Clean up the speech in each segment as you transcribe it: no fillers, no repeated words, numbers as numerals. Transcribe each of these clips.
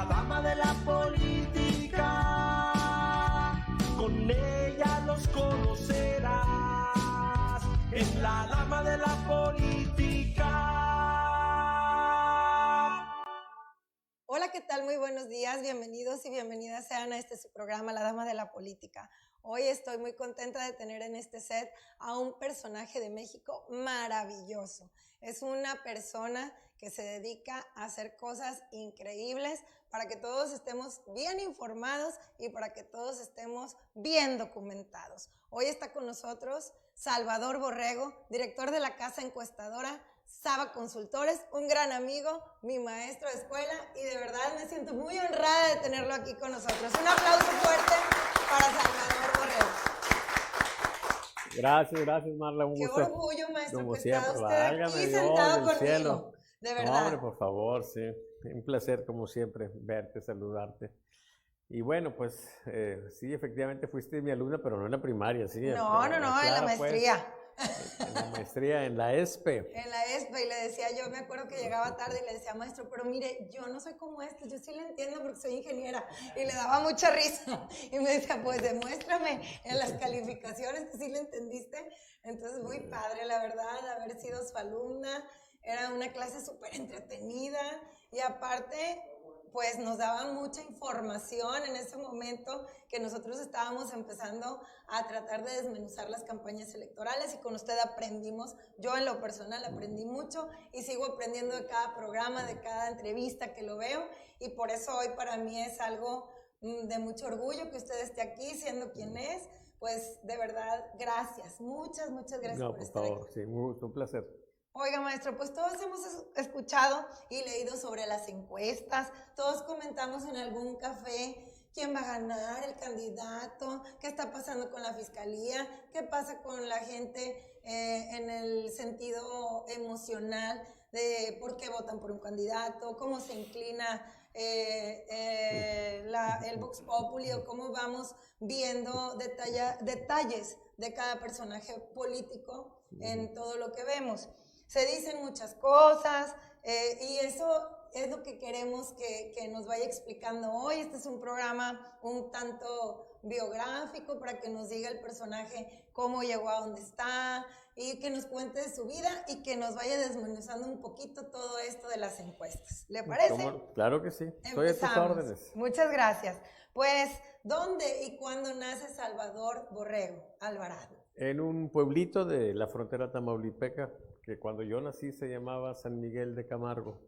la dama de la política, con ella los conocerás, es la dama de la política. Hola, ¿qué tal? Muy buenos días, bienvenidos y bienvenidas sean a este su programa, La Dama de la Política. Hoy estoy muy contenta de tener en este set a un personaje de México maravilloso. Es una persona que se dedica a hacer cosas increíbles para que todos estemos bien informados y para que todos estemos bien documentados. Hoy está con nosotros Salvador Borrego, director de la casa encuestadora Saba Consultores, un gran amigo, mi maestro de escuela, y de verdad me siento muy honrada de tenerlo aquí con nosotros. Un aplauso fuerte para Salvador Borrego. Gracias, Marla, un gusto. Qué orgullo, maestro, Como que siempre, está usted válgame aquí Dios sentado del conmigo. cielo. De verdad. No, hombre, por favor, sí. Un placer, como siempre, verte, saludarte. Y bueno, pues, sí, efectivamente fuiste mi alumna, pero no en la primaria, sí. No, en la maestría. Pues, en la maestría, en la ESPE. En la ESPE, y le decía yo, me acuerdo que llegaba tarde y le decía, maestro, pero mire, yo no soy como esto, yo sí le entiendo porque soy ingeniera. Y le daba mucha risa. Y me decía, pues demuéstrame en las calificaciones que sí le entendiste. Entonces, muy padre, la verdad, haber sido su alumna. Era una clase súper entretenida y aparte, pues nos daban mucha información en ese momento que nosotros estábamos empezando a tratar de desmenuzar las campañas electorales, y con usted aprendimos, yo en lo personal aprendí mucho y sigo aprendiendo de cada programa, de cada entrevista que lo veo, y por eso hoy para mí es algo de mucho orgullo que usted esté aquí siendo quien es. Pues de verdad, gracias, muchas gracias por estar aquí. No, por favor, sí, un placer. Oiga, maestro, pues todos hemos escuchado y leído sobre las encuestas, todos comentamos en algún café quién va a ganar, el candidato, qué está pasando con la fiscalía, qué pasa con la gente en el sentido emocional de por qué votan por un candidato, cómo se inclina el Vox Populi, o cómo vamos viendo detalles de cada personaje político en todo lo que vemos. Se dicen muchas cosas y eso es lo que queremos que nos vaya explicando hoy. Este es un programa un tanto biográfico para que nos diga el personaje cómo llegó a donde está y que nos cuente de su vida y que nos vaya desmenuzando un poquito todo esto de las encuestas. ¿Le parece? Claro que sí. Estoy a tus órdenes. Muchas gracias. Pues, ¿dónde y cuándo nace Salvador Borrego Alvarado? En un pueblito de la frontera tamaulipeca, que cuando yo nací se llamaba San Miguel de Camargo.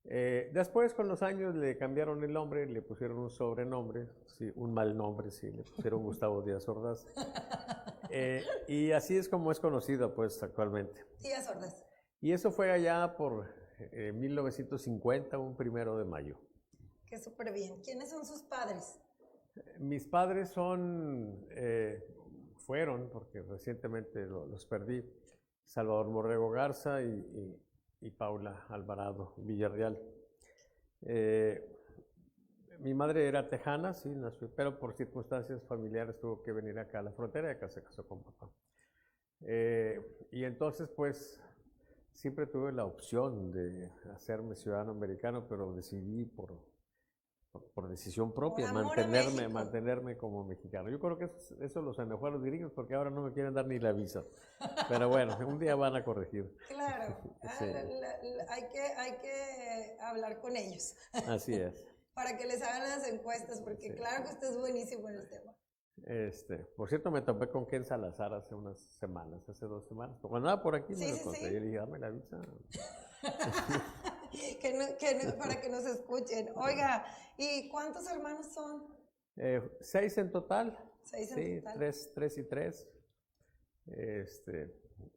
Después, con los años, le cambiaron el nombre, le pusieron un sobrenombre, sí, un mal nombre, sí, le pusieron Gustavo Díaz Ordaz. Y así es como es conocido, pues, actualmente. Díaz Ordaz. Y eso fue allá por 1950, un 1 de mayo. Qué súper bien. ¿Quiénes son sus padres? Mis padres fueron, porque recientemente los perdí, Salvador Borrego Garza y Paula Alvarado Villarreal. Mi madre era tejana, sí, nació, pero por circunstancias familiares tuvo que venir acá a la frontera y acá se casó con papá. Y entonces, pues, siempre tuve la opción de hacerme ciudadano americano, pero decidí por decisión propia, mantenerme como mexicano. Yo creo que eso los enojó a los gringos porque ahora no me quieren dar ni la visa. Pero bueno, un día van a corregir. Claro, sí. hay que hablar con ellos. Así es. Para que les hagan las encuestas, porque sí, claro que usted es buenísimo en el tema. Por cierto, me topé con Ken Salazar hace 2 semanas. Cuando andaba por aquí me lo encontré. Y le dije, dame la visa. Para que nos escuchen. Oiga, ¿y cuántos hermanos son? 6 en total. 6 en total. 3 y 3.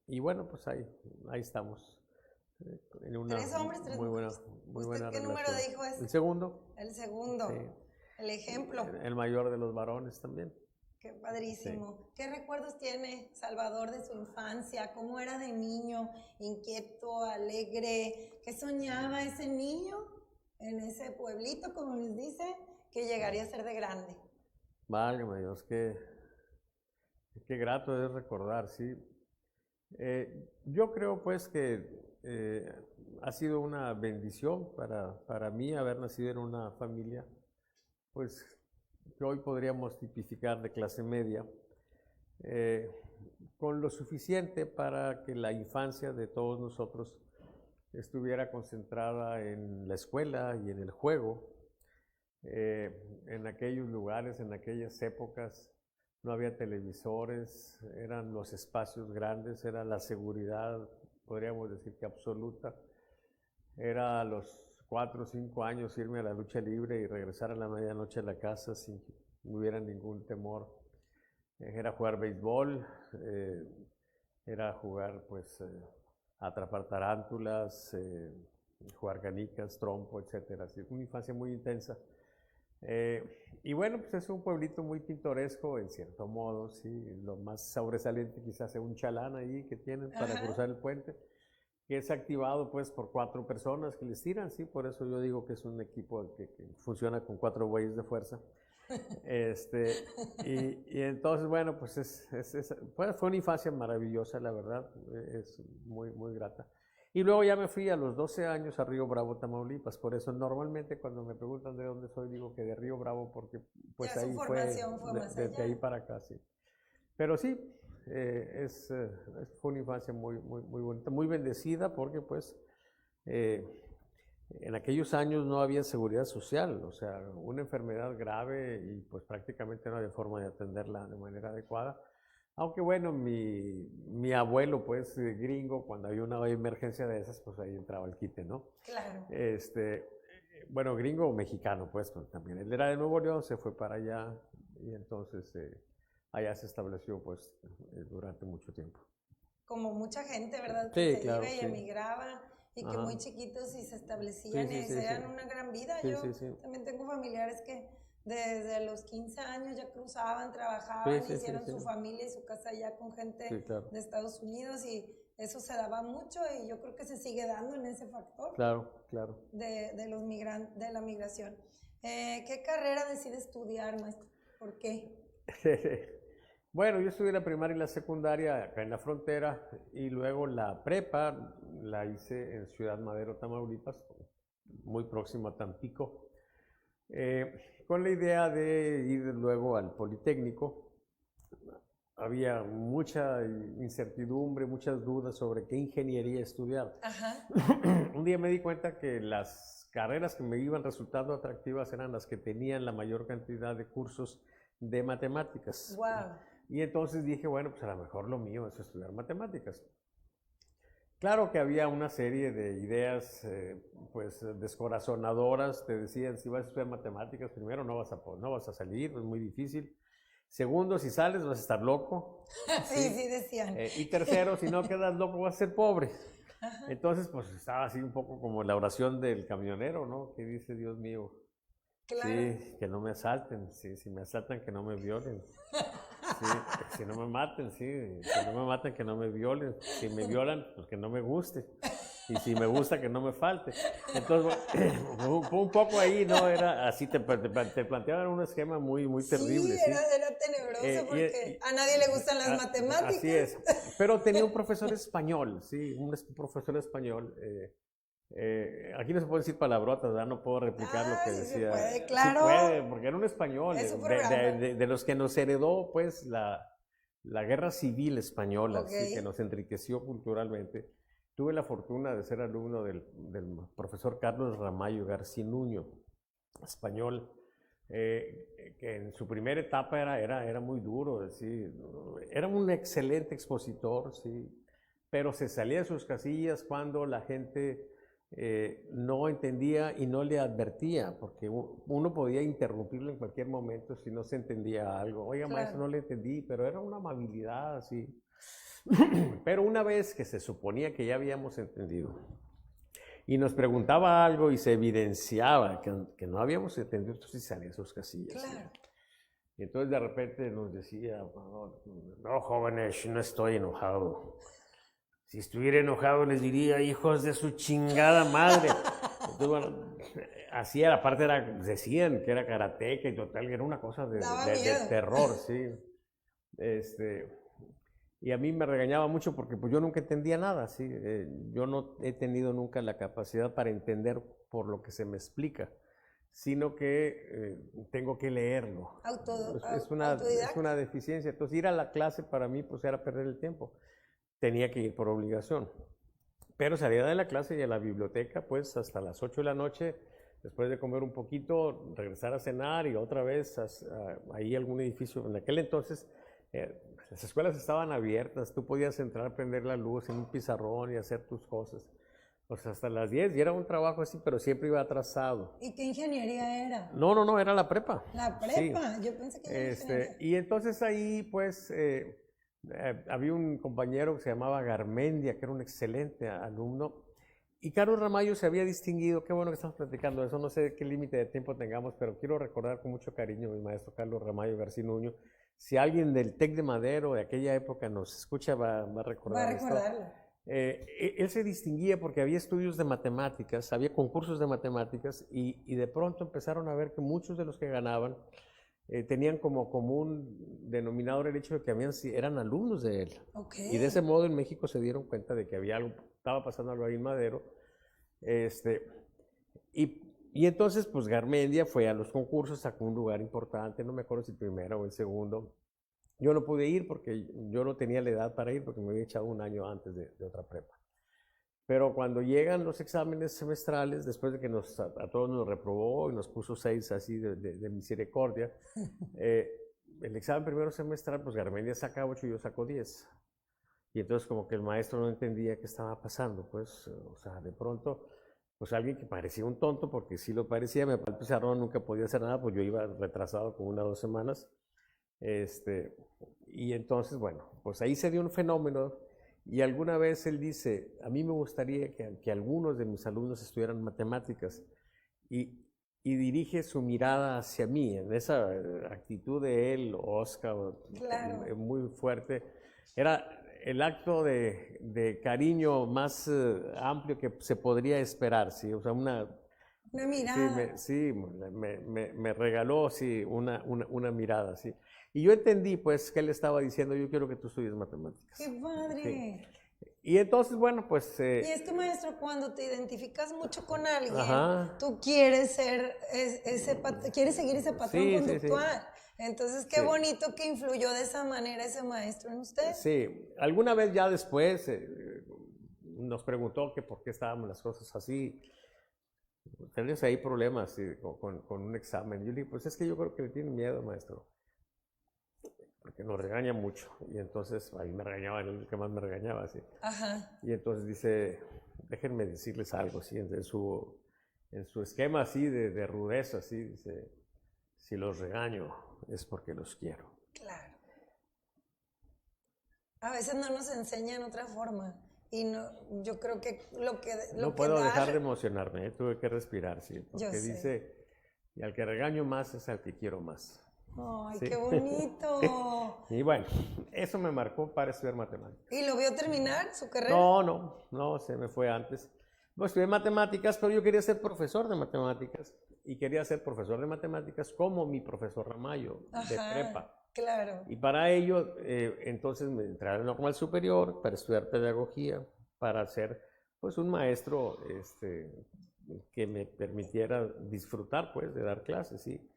Y bueno, pues ahí estamos. En una 3 hombres, 3 mujeres. Muy buena ¿Qué relación. Número de hijos es? El segundo. El segundo. Sí. El ejemplo. El mayor de los varones también. Qué padrísimo. Sí. ¿Qué recuerdos tiene Salvador de su infancia? ¿Cómo era de niño? ¿Inquieto, alegre? ¿Qué soñaba ese niño en ese pueblito, como les dice, que llegaría a ser de grande? Válgame Dios, qué grato es recordar, sí. Yo creo pues que ha sido una bendición para mí haber nacido en una familia, pues, que hoy podríamos tipificar de clase media, con lo suficiente para que la infancia de todos nosotros estuviera concentrada en la escuela y en el juego. En aquellos lugares, en aquellas épocas, no había televisores, eran los espacios grandes, era la seguridad, podríamos decir que absoluta. Era a los 4 o 5 años irme a la lucha libre y regresar a la medianoche a la casa sin que hubiera ningún temor. Era jugar béisbol, era jugar pues atrapar tarántulas, jugar canicas, trompo, etcétera. Así, una infancia muy intensa. Y bueno, pues es un pueblito muy pintoresco en cierto modo, sí. Lo más sobresaliente quizás es un chalán ahí que tienen para cruzar el puente, que es activado pues por 4 personas que les tiran, sí. Por eso yo digo que es un equipo que funciona con 4 güeyes de fuerza. Y entonces, bueno, pues fue una infancia maravillosa, la verdad, es muy, muy grata. Y luego ya me fui a los 12 años a Río Bravo, Tamaulipas. Por eso normalmente cuando me preguntan de dónde soy, digo que de Río Bravo, porque pues ya ahí fue más de ahí para acá, sí. Pero sí, fue una infancia muy, muy, muy bonita, muy bendecida, porque pues en aquellos años no había seguridad social, o sea, una enfermedad grave y pues prácticamente no había forma de atenderla de manera adecuada. Aunque bueno, mi abuelo, pues gringo, cuando había una emergencia de esas, pues ahí entraba el quite, ¿no? Claro. Bueno, gringo o mexicano, pues también. Él era de Nuevo León, se fue para allá y entonces allá se estableció, pues, durante mucho tiempo. Como mucha gente, ¿verdad? Sí, Que se claro, iba y sí. emigraba y que muy chiquitos y se establecían y se dan una gran vida. Sí, Yo sí. también tengo familiares que desde los 15 años ya cruzaban, trabajaban, hicieron su familia y su casa allá con gente de Estados Unidos y eso se daba mucho y yo creo que se sigue dando en ese factor. Claro. De los migrantes, de la migración. ¿Qué carrera decide estudiar, maestro? ¿Por qué? Bueno, yo estudié la primaria y la secundaria acá en la frontera y luego la prepa la hice en Ciudad Madero, Tamaulipas, muy próximo a Tampico. Con la idea de ir luego al Politécnico. Había mucha incertidumbre, muchas dudas sobre qué ingeniería estudiar. Un día me di cuenta que las carreras que me iban resultando atractivas eran las que tenían la mayor cantidad de cursos de matemáticas. Wow. Y entonces dije, bueno, pues a lo mejor lo mío es estudiar matemáticas. Claro que había una serie de ideas pues descorazonadoras, te decían, si vas a estudiar matemáticas, primero no vas a salir, es muy difícil. Segundo, si sales vas a estar loco. Sí, decían. Y tercero, si no quedas loco vas a ser pobre. Entonces, pues estaba así un poco como la oración del camionero, ¿no? Que dice, Dios mío, claro. Sí, que no me asalten, sí, si me asaltan que no me violen. Sí, si no me maten, sí, que no me maten, que no me violen. Si me violan, pues que no me guste. Y si me gusta, que no me falte. Entonces, un poco ahí, ¿no? Era así, te planteaban un esquema muy, muy terrible. Sí, era tenebroso porque a nadie le gustan las matemáticas. Así es. Pero tenía un profesor español, sí, un profesor español. Aquí no se puede decir palabrotas, ¿verdad? No puedo replicar lo que decía. Se puede, claro. Sí puede, porque era un español, Es de los que nos heredó pues la guerra civil española, ¿sí? Que nos enriqueció culturalmente. Tuve la fortuna de ser alumno del profesor Carlos Ramallo Garcinuño, español, que en su primera etapa era muy duro, ¿sí? Era un excelente expositor, ¿sí? Pero se salía de sus casillas cuando la gente no entendía y no le advertía, porque uno podía interrumpirlo en cualquier momento si no se entendía algo. Oiga, maestro, no le entendí, pero era una amabilidad así. Pero una vez que se suponía que ya habíamos entendido y nos preguntaba algo y se evidenciaba que no habíamos entendido, entonces salía de sus casillas. Claro. Y entonces de repente nos decía, no, jóvenes, no estoy enojado. Si estuviera enojado les diría, hijos de su chingada madre. Entonces, bueno, así era, aparte decían que era karateca y total, era una cosa de terror, sí. Y a mí me regañaba mucho porque pues yo nunca entendía nada, ¿sí? Yo no he tenido nunca la capacidad para entender por lo que se me explica, sino que tengo que leerlo. Es una deficiencia. Entonces ir a la clase para mí pues era perder el tiempo. Tenía que ir por obligación. Pero salía de la clase y a la biblioteca pues hasta las 8 de la noche, después de comer un poquito, regresar a cenar y otra vez ahí algún edificio. En aquel entonces las escuelas estaban abiertas, tú podías entrar, prender la luz en un pizarrón y hacer tus cosas. O sea, hasta las 10 y era un trabajo así, pero siempre iba atrasado. ¿Y qué ingeniería era? No, era la prepa. La prepa, sí. Yo pensé que era ingeniería. Y entonces ahí pues había un compañero que se llamaba Garmendia, que era un excelente alumno. Y Carlos Ramallo se había distinguido, qué bueno que estamos platicando eso, no sé qué límite de tiempo tengamos, pero quiero recordar con mucho cariño a mi maestro Carlos Ramallo García Nuño. Si alguien del TEC de Madero de aquella época nos escucha, va a recordar esto. Va a recordarlo. Él se distinguía porque había estudios de matemáticas, había concursos de matemáticas y de pronto empezaron a ver que muchos de los que ganaban tenían como común denominador el hecho de que eran alumnos de él. Okay. Y de ese modo en México se dieron cuenta de que había algo, estaba pasando algo ahí en Madero. Y entonces pues Garmendia fue a los concursos, sacó un lugar importante, no me acuerdo si el primero o el segundo. Yo no pude ir porque yo no tenía la edad para ir porque me había echado un año antes de otra prepa. Pero cuando llegan los exámenes semestrales, después de que a todos nos reprobó y nos puso 6 así de misericordia, el examen primero semestral, pues Garmendia saca 8 y yo saco 10. Y entonces como que el maestro no entendía qué estaba pasando, pues, o sea, de pronto, pues alguien que parecía un tonto, porque sí lo parecía, me parece pizarrón, nunca podía hacer nada, pues yo iba retrasado con 1 o 2 semanas. Y entonces, bueno, pues ahí se dio un fenómeno y alguna vez él dice, a mí me gustaría que algunos de mis alumnos estudiaran matemáticas y dirige su mirada hacia mí, en esa actitud de él, Oscar, claro, muy fuerte. Era el acto de cariño más amplio que se podría esperar, ¿sí? O sea, una mirada. Sí, me regaló, sí, una mirada, sí. Y yo entendí, pues, que él estaba diciendo, yo quiero que tú estudies matemáticas. ¡Qué padre! Sí. Y entonces, bueno, pues... y es que, maestro, cuando te identificas mucho con alguien, ajá, tú quieres ser quieres seguir ese patrón conductual. Sí. Entonces, qué bonito que influyó de esa manera ese maestro en usted. Sí, alguna vez ya después nos preguntó que por qué estábamos las cosas así. ¿Tenés ahí problemas con un examen? Yo le dije, pues es que yo creo que le tiene miedo, maestro. Porque nos regaña mucho. Y entonces, ahí me regañaba, el que más me regañaba, ¿sí? Ajá. Y entonces dice, déjenme decirles algo, ¿sí? En su esquema así de rudeza, ¿sí? Dice, si los regaño es porque los quiero. Claro. A veces no nos enseñan otra forma. Y no, yo creo que no puedo dejar de emocionarme, tuve que respirar, ¿sí? Porque dice, y al que regaño más es al que quiero más. ¡Ay, sí, qué bonito! Y bueno, eso me marcó para estudiar matemáticas. ¿Y lo vio terminar su carrera? No, se me fue antes. No, estudié matemáticas, pero yo quería ser profesor de matemáticas. Y quería ser profesor de matemáticas como mi profesor Ramallo, de prepa. Claro. Y para ello, entonces me entré al normal superior para estudiar pedagogía, para ser pues un maestro que me permitiera disfrutar pues de dar clases, ¿sí?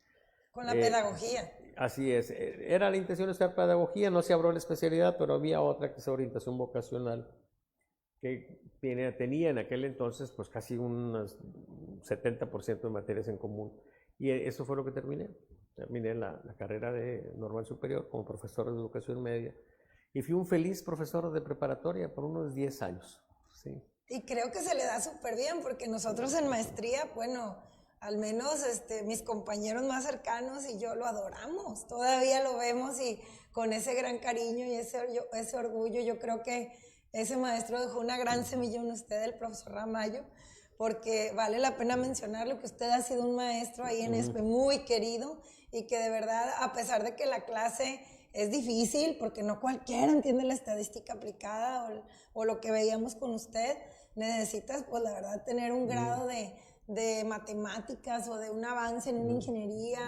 Con la pedagogía. Así es. Era la intención de estudiar pedagogía, no se abrió la especialidad, pero había otra que es orientación vocacional, que tenía en aquel entonces pues casi un 70% de materias en común. Y eso fue lo que terminé. Terminé la carrera de normal superior como profesor de educación media y fui un feliz profesor de preparatoria por unos 10 años. ¿Sí? Y creo que se le da súper bien porque nosotros en maestría, bueno, al menos mis compañeros más cercanos y yo lo adoramos, todavía lo vemos y con ese gran cariño y ese orgullo. Yo creo que ese maestro dejó una gran semilla en usted, el profesor Ramallo, porque vale la pena mencionarlo, que usted ha sido un maestro ahí en ESPE muy querido y que de verdad, a pesar de que la clase es difícil, porque no cualquiera entiende la estadística aplicada o lo que veíamos con usted, necesitas, pues la verdad, tener un grado de de matemáticas o de un avance en una ingeniería,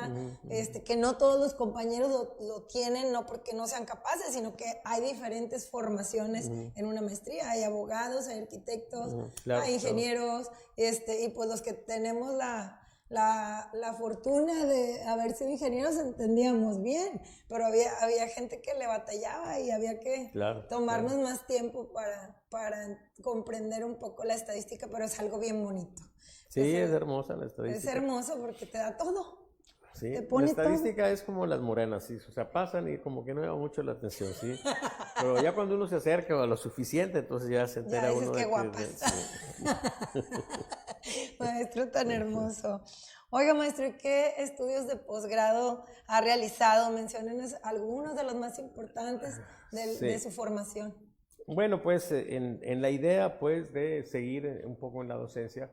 que no todos los compañeros lo tienen, no porque no sean capaces, sino que hay diferentes formaciones en una maestría. Hay abogados, hay arquitectos, claro, hay ingenieros, y pues los que tenemos la fortuna de haber sido ingenieros entendíamos bien, pero había gente que le batallaba y había que tomarnos más tiempo para comprender un poco la estadística, pero es algo bien bonito. Sí, es hermosa la estadística. Es hermoso porque te da todo. Sí, te pone la estadística es como las morenas, ¿sí? O sea, pasan y como que no llama mucho la atención, ¿sí? Pero ya cuando uno se acerca a lo suficiente, entonces ya se entera uno de que... Maestro tan hermoso. Oiga, maestro, ¿y qué estudios de posgrado ha realizado? Menciónenos algunos de los más importantes de su formación. Bueno, pues en la idea pues de seguir un poco en la docencia,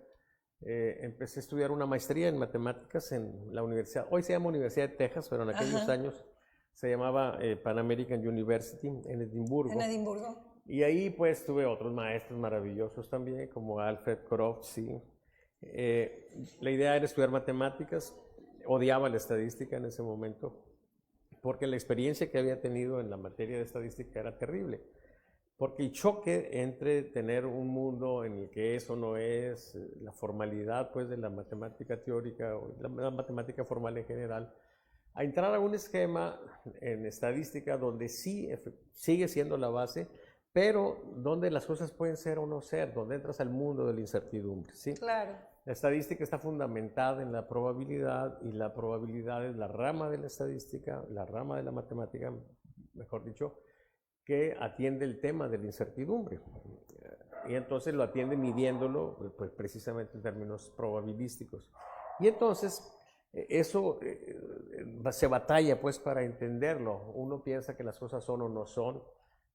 empecé a estudiar una maestría en matemáticas en la universidad, hoy se llama Universidad de Texas, pero en aquellos años se llamaba Pan American University en Edimburgo. En Edimburgo. Y ahí pues tuve otros maestros maravillosos también, como Alfred Croft, sí. La idea era estudiar matemáticas, odiaba la estadística en ese momento, porque la experiencia que había tenido en la materia de estadística era terrible. Porque el choque entre tener un mundo en el que eso no es, la formalidad pues de la matemática teórica o la matemática formal en general, a entrar a un esquema en estadística donde sí sigue siendo la base, pero donde las cosas pueden ser o no ser, donde entras al mundo de la incertidumbre, ¿sí? Claro. La estadística está fundamentada en la probabilidad y la probabilidad es la rama de la estadística, la rama de la matemática, mejor dicho, que atiende el tema de la incertidumbre. Y entonces lo atiende midiéndolo pues, precisamente en términos probabilísticos. Y entonces eso se batalla pues para entenderlo. Uno piensa que las cosas son o no son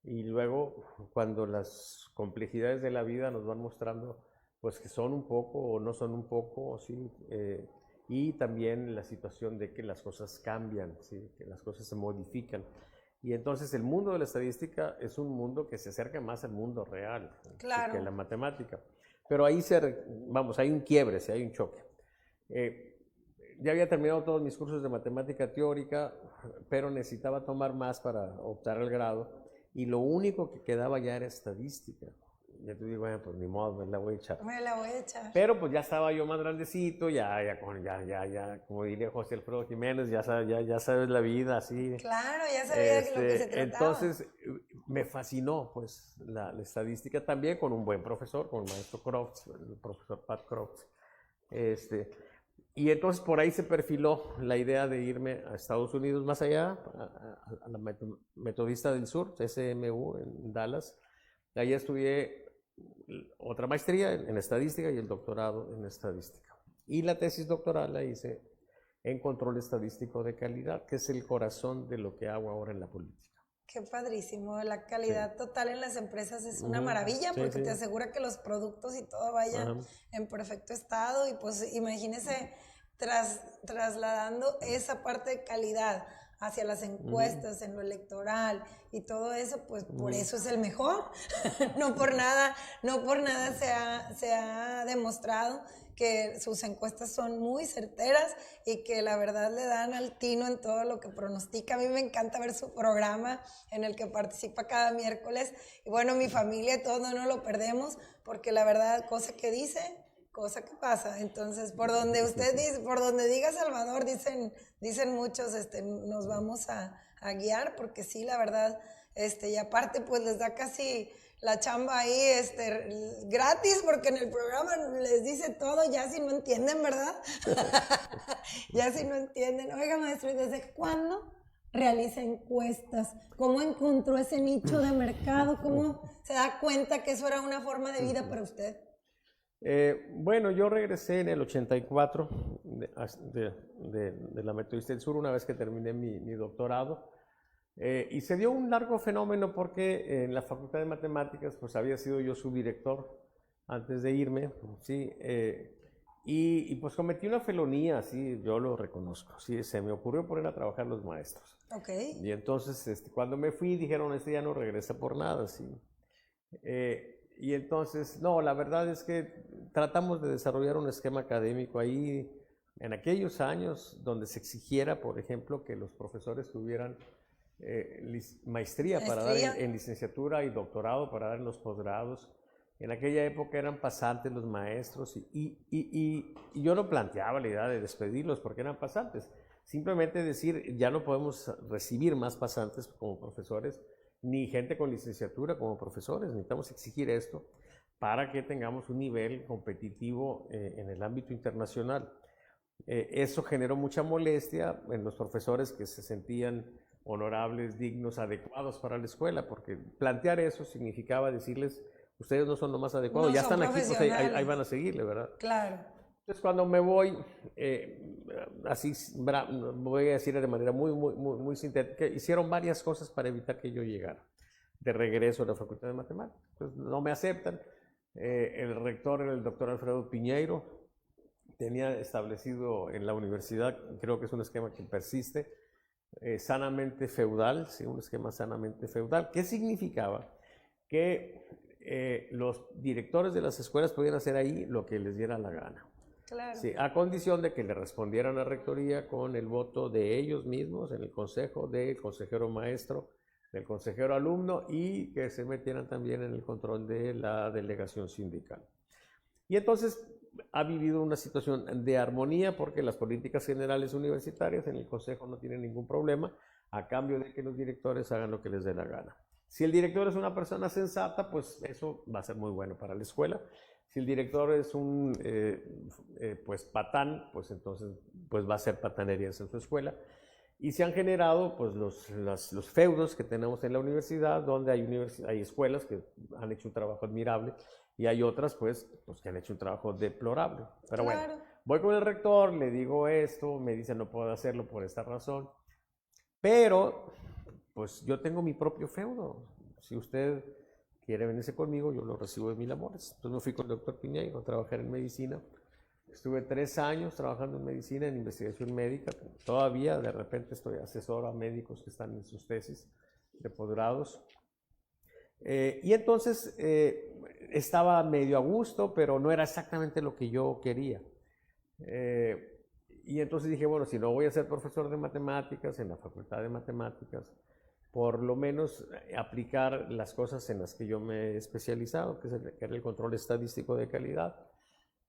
y luego cuando las complejidades de la vida nos van mostrando pues que son un poco o no son un poco, ¿sí? Y también la situación de que las cosas cambian, ¿sí? Que las cosas se modifican. Y entonces el mundo de la estadística es un mundo que se acerca más al mundo real que la matemática. Pero ahí hay un quiebre, hay un choque. Ya había terminado todos mis cursos de matemática teórica, pero necesitaba tomar más para optar al grado. Y lo único que quedaba ya era estadística. Ya te digo, bueno, pues ni modo, me la voy a echar. Me la voy a echar. Pero pues ya estaba yo más grandecito, ya, como diría José Alfredo Jiménez, ya sabes la vida, así. Claro, ya sabía de lo que se trataba. Entonces, me fascinó, pues, la estadística también con un buen profesor, con el maestro Croft, el profesor Pat Croft. Y entonces por ahí se perfiló la idea de irme a Estados Unidos, más allá, a la Metodista del Sur, SMU, en Dallas. Allá estudié otra maestría en estadística y el doctorado en estadística. Y la tesis doctoral la hice en control estadístico de calidad, que es el corazón de lo que hago ahora en la política. Qué padrísimo, la calidad total en las empresas es una maravilla porque te asegura que los productos y todo vaya en perfecto estado y pues imagínese trasladando esa parte de calidad hacia las encuestas, en lo electoral y todo eso, pues por eso es el mejor. No por nada se ha demostrado que sus encuestas son muy certeras y que la verdad le dan al tino en todo lo que pronostica. A mí me encanta ver su programa en el que participa cada miércoles y bueno, mi familia y todo no lo perdemos porque la verdad, cosa que dice, cosa que pasa. Entonces, por donde usted dice, por donde diga Salvador, dicen muchos, nos vamos a guiar, porque sí, la verdad, y aparte, pues les da casi la chamba ahí, gratis, porque en el programa les dice todo, ya si no entienden, ¿verdad? Ya si no entienden. Oiga, maestro, ¿y desde cuándo realiza encuestas? ¿Cómo encontró ese nicho de mercado? ¿Cómo se da cuenta que eso era una forma de vida para usted? Bueno, yo regresé en el 84 de la Metodista del Sur una vez que terminé mi doctorado y se dio un largo fenómeno porque en la Facultad de Matemáticas pues había sido yo subdirector antes de irme, ¿sí? Y pues cometí una felonía, sí, yo lo reconozco, sí, se me ocurrió poner a trabajar los maestros. Okay. Y entonces cuando me fui dijeron, ya no regresa por nada, sí. Y entonces, no, la verdad es que tratamos de desarrollar un esquema académico ahí en aquellos años donde se exigiera, por ejemplo, que los profesores tuvieran maestría para dar en licenciatura y doctorado para dar en los posgrados. En aquella época eran pasantes los maestros y yo no planteaba la idea de despedirlos porque eran pasantes. Simplemente decir, ya no podemos recibir más pasantes como profesores, ni gente con licenciatura como profesores. Necesitamos exigir esto para que tengamos un nivel competitivo en el ámbito internacional. Eso generó mucha molestia en los profesores que se sentían honorables, dignos, adecuados para la escuela, porque plantear eso significaba decirles, ustedes no son lo más adecuado, no, ya están aquí, pues ahí van a seguirle, ¿verdad? Claro. Entonces cuando me voy, así voy a decir de manera muy sintética, hicieron varias cosas para evitar que yo llegara de regreso a la Facultad de Matemáticas. Entonces no me aceptan. El rector era el doctor Alfredo Piñeiro, tenía establecido en la universidad, creo que es un esquema que persiste, sanamente feudal, ¿sí? Un esquema sanamente feudal. ¿Qué significaba? Que los directores de las escuelas podían hacer ahí lo que les diera la gana. Claro. Sí, a condición de que le respondieran a la rectoría con el voto de ellos mismos en el consejo, del consejero maestro, del consejero alumno, y que se metieran también en el control de la delegación sindical. Y entonces ha vivido una situación de armonía porque las políticas generales universitarias en el consejo no tienen ningún problema a cambio de que los directores hagan lo que les dé la gana. Si el director es una persona sensata, pues eso va a ser muy bueno para la escuela. Si el director es un pues patán, pues entonces pues va a ser patanerías en su escuela. Y se han generado pues los feudos que tenemos en la universidad, donde hay escuelas que han hecho un trabajo admirable y hay otras pues que han hecho un trabajo deplorable. Pero claro. Bueno, voy con el rector, le digo esto, me dice no puedo hacerlo por esta razón, pero pues yo tengo mi propio feudo. Si usted quiere venirse conmigo, yo lo recibo de 1000 amores. Entonces me fui con el doctor Piñeiro a trabajar en medicina. Estuve 3 años trabajando en medicina, en investigación médica. Todavía de repente estoy asesor a médicos que están en sus tesis de posgrados. Y entonces estaba medio a gusto, pero no era exactamente lo que yo quería. Y entonces dije, bueno, si no voy a ser profesor de matemáticas en la Facultad de Matemáticas, por lo menos aplicar las cosas en las que yo me he especializado, que era el control estadístico de calidad.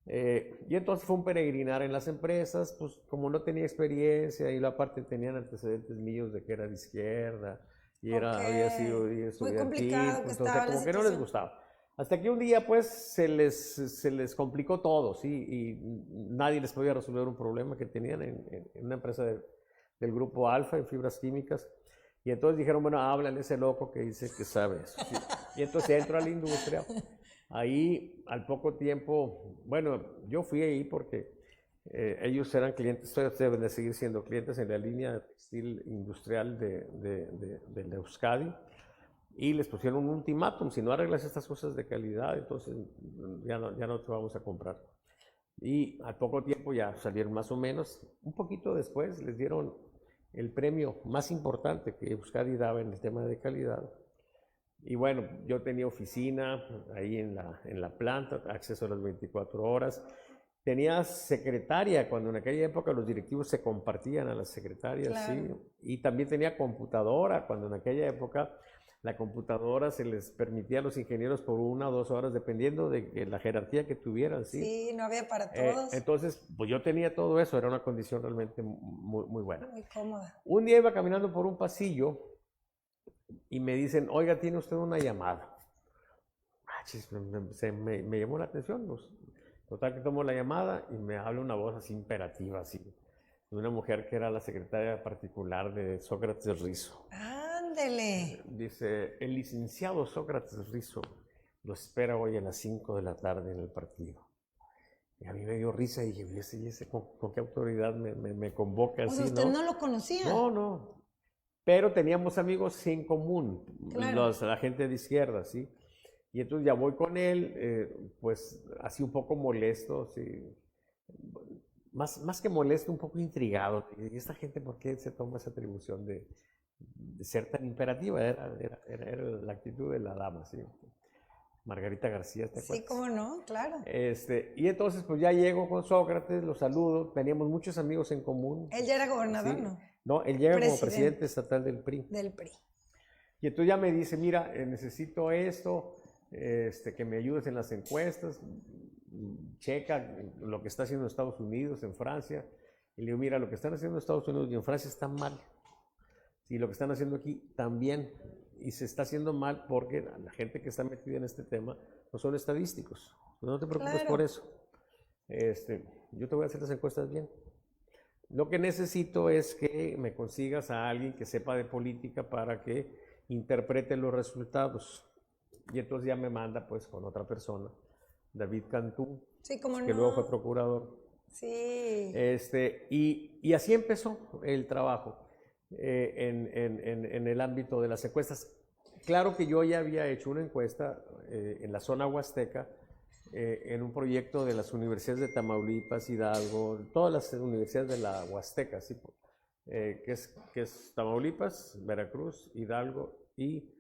Y entonces fue un peregrinar en las empresas, pues como no tenía experiencia y aparte tenían antecedentes míos de que era de izquierda y había sido estudiantil, pues, entonces como que no les gustaba. Hasta que un día pues se les complicó todo, ¿sí? Y nadie les podía resolver un problema que tenían en una empresa del grupo Alfa en fibras químicas. Y entonces dijeron, bueno, háblale a ese loco que dice que sabe eso. ¿Sí? Y entonces entro a la industria. Ahí, al poco tiempo, bueno, yo fui ahí porque ellos eran clientes, deben de seguir siendo clientes en la línea textil industrial de Euskadi. Y les pusieron un ultimátum, si no arreglas estas cosas de calidad, entonces ya no te vamos a comprar. Y al poco tiempo ya salieron más o menos. Un poquito después les dieron el premio más importante que Euskadi daba en el tema de calidad. Y bueno, yo tenía oficina ahí en la planta, acceso a las 24 horas. Tenía secretaria, cuando en aquella época los directivos se compartían a las secretarias, claro. Sí. Y también tenía computadora, cuando en aquella época la computadora se les permitía a los ingenieros por 1 o 2 horas, dependiendo de la jerarquía que tuvieran, ¿sí? Sí, no había para todos. Entonces, pues yo tenía todo eso, era una condición realmente muy buena. Muy cómoda. Un día iba caminando por un pasillo y me dicen, oiga, tiene usted una llamada. Me llamó la atención, pues. Total que tomo la llamada y me habla una voz así imperativa, así, de una mujer que era la secretaria particular de Sócrates Rizo. ¡Ándele! Dice, el licenciado Sócrates Rizo lo espera hoy a las 5 de la tarde en el partido. Y a mí me dio risa y dije, ¿con qué autoridad me convoca así, ¿no? ¿Usted no lo conocía? No. Pero teníamos amigos en común, claro. La gente de izquierda, ¿sí? Y entonces ya voy con él, pues así un poco molesto, ¿sí? Más que molesto, un poco intrigado. ¿Y esta gente por qué se toma esa atribución de ser tan imperativa? Era la actitud de la dama, ¿sí? Margarita García, ¿te acuerdas? Sí, cómo no, claro. Y entonces pues ya llego con Sócrates, lo saludo, teníamos muchos amigos en común. Él ya era gobernador, Sí. ¿no? No, él llega como Presidente. presidente estatal del PRI. Del PRI. Y entonces ya me dice, mira, necesito esto, que me ayudes en las encuestas, checa lo que está haciendo en Estados Unidos, en Francia. Y le digo, mira, lo que están haciendo en Estados Unidos y en Francia está mal. Y lo que están haciendo aquí también. Y se está haciendo mal porque la gente que está metida en este tema no son estadísticos. No te preocupes Claro. por eso. Yo te voy a hacer las encuestas bien. Lo que necesito es que me consigas a alguien que sepa de política para que interprete los resultados. Y entonces ya me manda pues con otra persona, David Cantú, Sí, cómo no. que luego fue procurador. Sí. Y así empezó el trabajo en el ámbito de las encuestas. Claro que yo ya había hecho una encuesta en la zona huasteca, en un proyecto de las universidades de Tamaulipas, Hidalgo, todas las universidades de la Huasteca, ¿sí? Que es Tamaulipas, Veracruz, Hidalgo y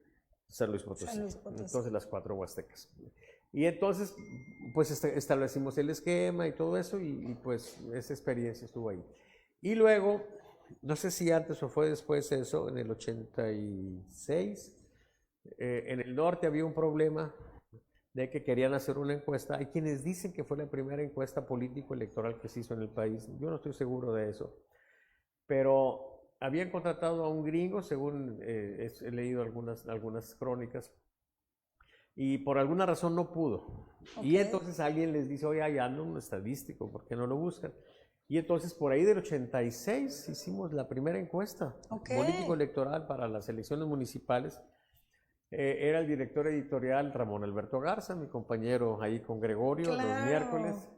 San Luis Potosí. San Luis Potosí. Entonces las 4 huastecas. Y entonces, pues establecimos el esquema y todo eso, y pues esa experiencia estuvo ahí. Y luego, no sé si antes o fue después eso, en el 86, en el norte había un problema de que querían hacer una encuesta. Hay quienes dicen que fue la primera encuesta político-electoral que se hizo en el país. Yo no estoy seguro de eso. Pero habían contratado a un gringo, según he leído algunas crónicas, y por alguna razón no pudo. Okay. Y entonces alguien les dice, oye, hay anda un estadístico, ¿por qué no lo buscan? Y entonces por ahí del 86 hicimos la primera encuesta político-electoral para las elecciones municipales. Era el director editorial Ramón Alberto Garza, mi compañero ahí con Gregorio, claro, los miércoles.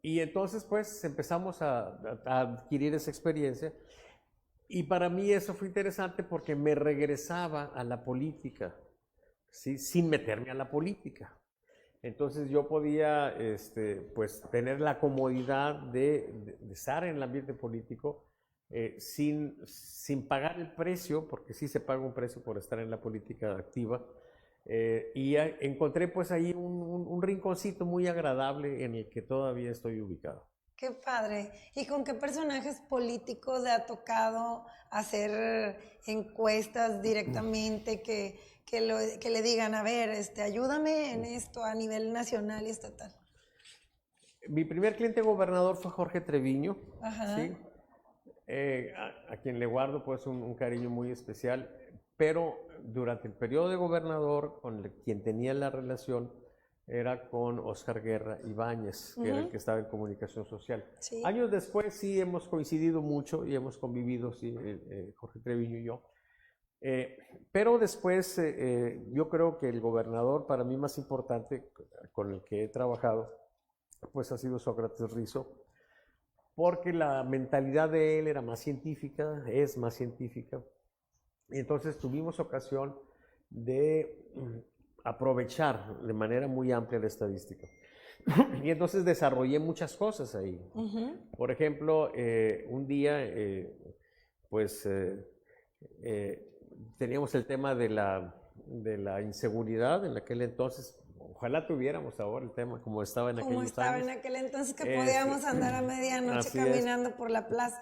Y entonces pues empezamos a adquirir esa experiencia. Y para mí eso fue interesante porque me regresaba a la política, ¿sí? Sin meterme a la política. Entonces yo podía pues tener la comodidad de estar en el ambiente político sin pagar el precio, porque sí se paga un precio por estar en la política activa. Y encontré pues ahí un rinconcito muy agradable en el que todavía estoy ubicado. Qué padre. ¿Y con qué personajes políticos le ha tocado hacer encuestas directamente que le digan, a ver, ayúdame en esto a nivel nacional y estatal? Mi primer cliente gobernador fue Jorge Treviño, ¿sí? A quien le guardo pues un cariño muy especial, pero durante el periodo de gobernador con quien tenía la relación era con Óscar Guerra Ibáñez, que era el que estaba en comunicación social. Sí. Años después sí hemos coincidido mucho y hemos convivido, sí, Jorge Treviño y yo. Pero después yo creo que el gobernador para mí más importante con el que he trabajado pues ha sido Sócrates Rizo, porque la mentalidad de él era más científica, es más científica. Y entonces tuvimos ocasión de aprovechar de manera muy amplia la estadística. Y entonces desarrollé muchas cosas ahí. Por ejemplo, un día, teníamos el tema de la inseguridad en aquel entonces. Ojalá tuviéramos ahora el tema como estaba en aquellos años. Como estaba en aquel entonces que podíamos andar a medianoche caminando por la plaza.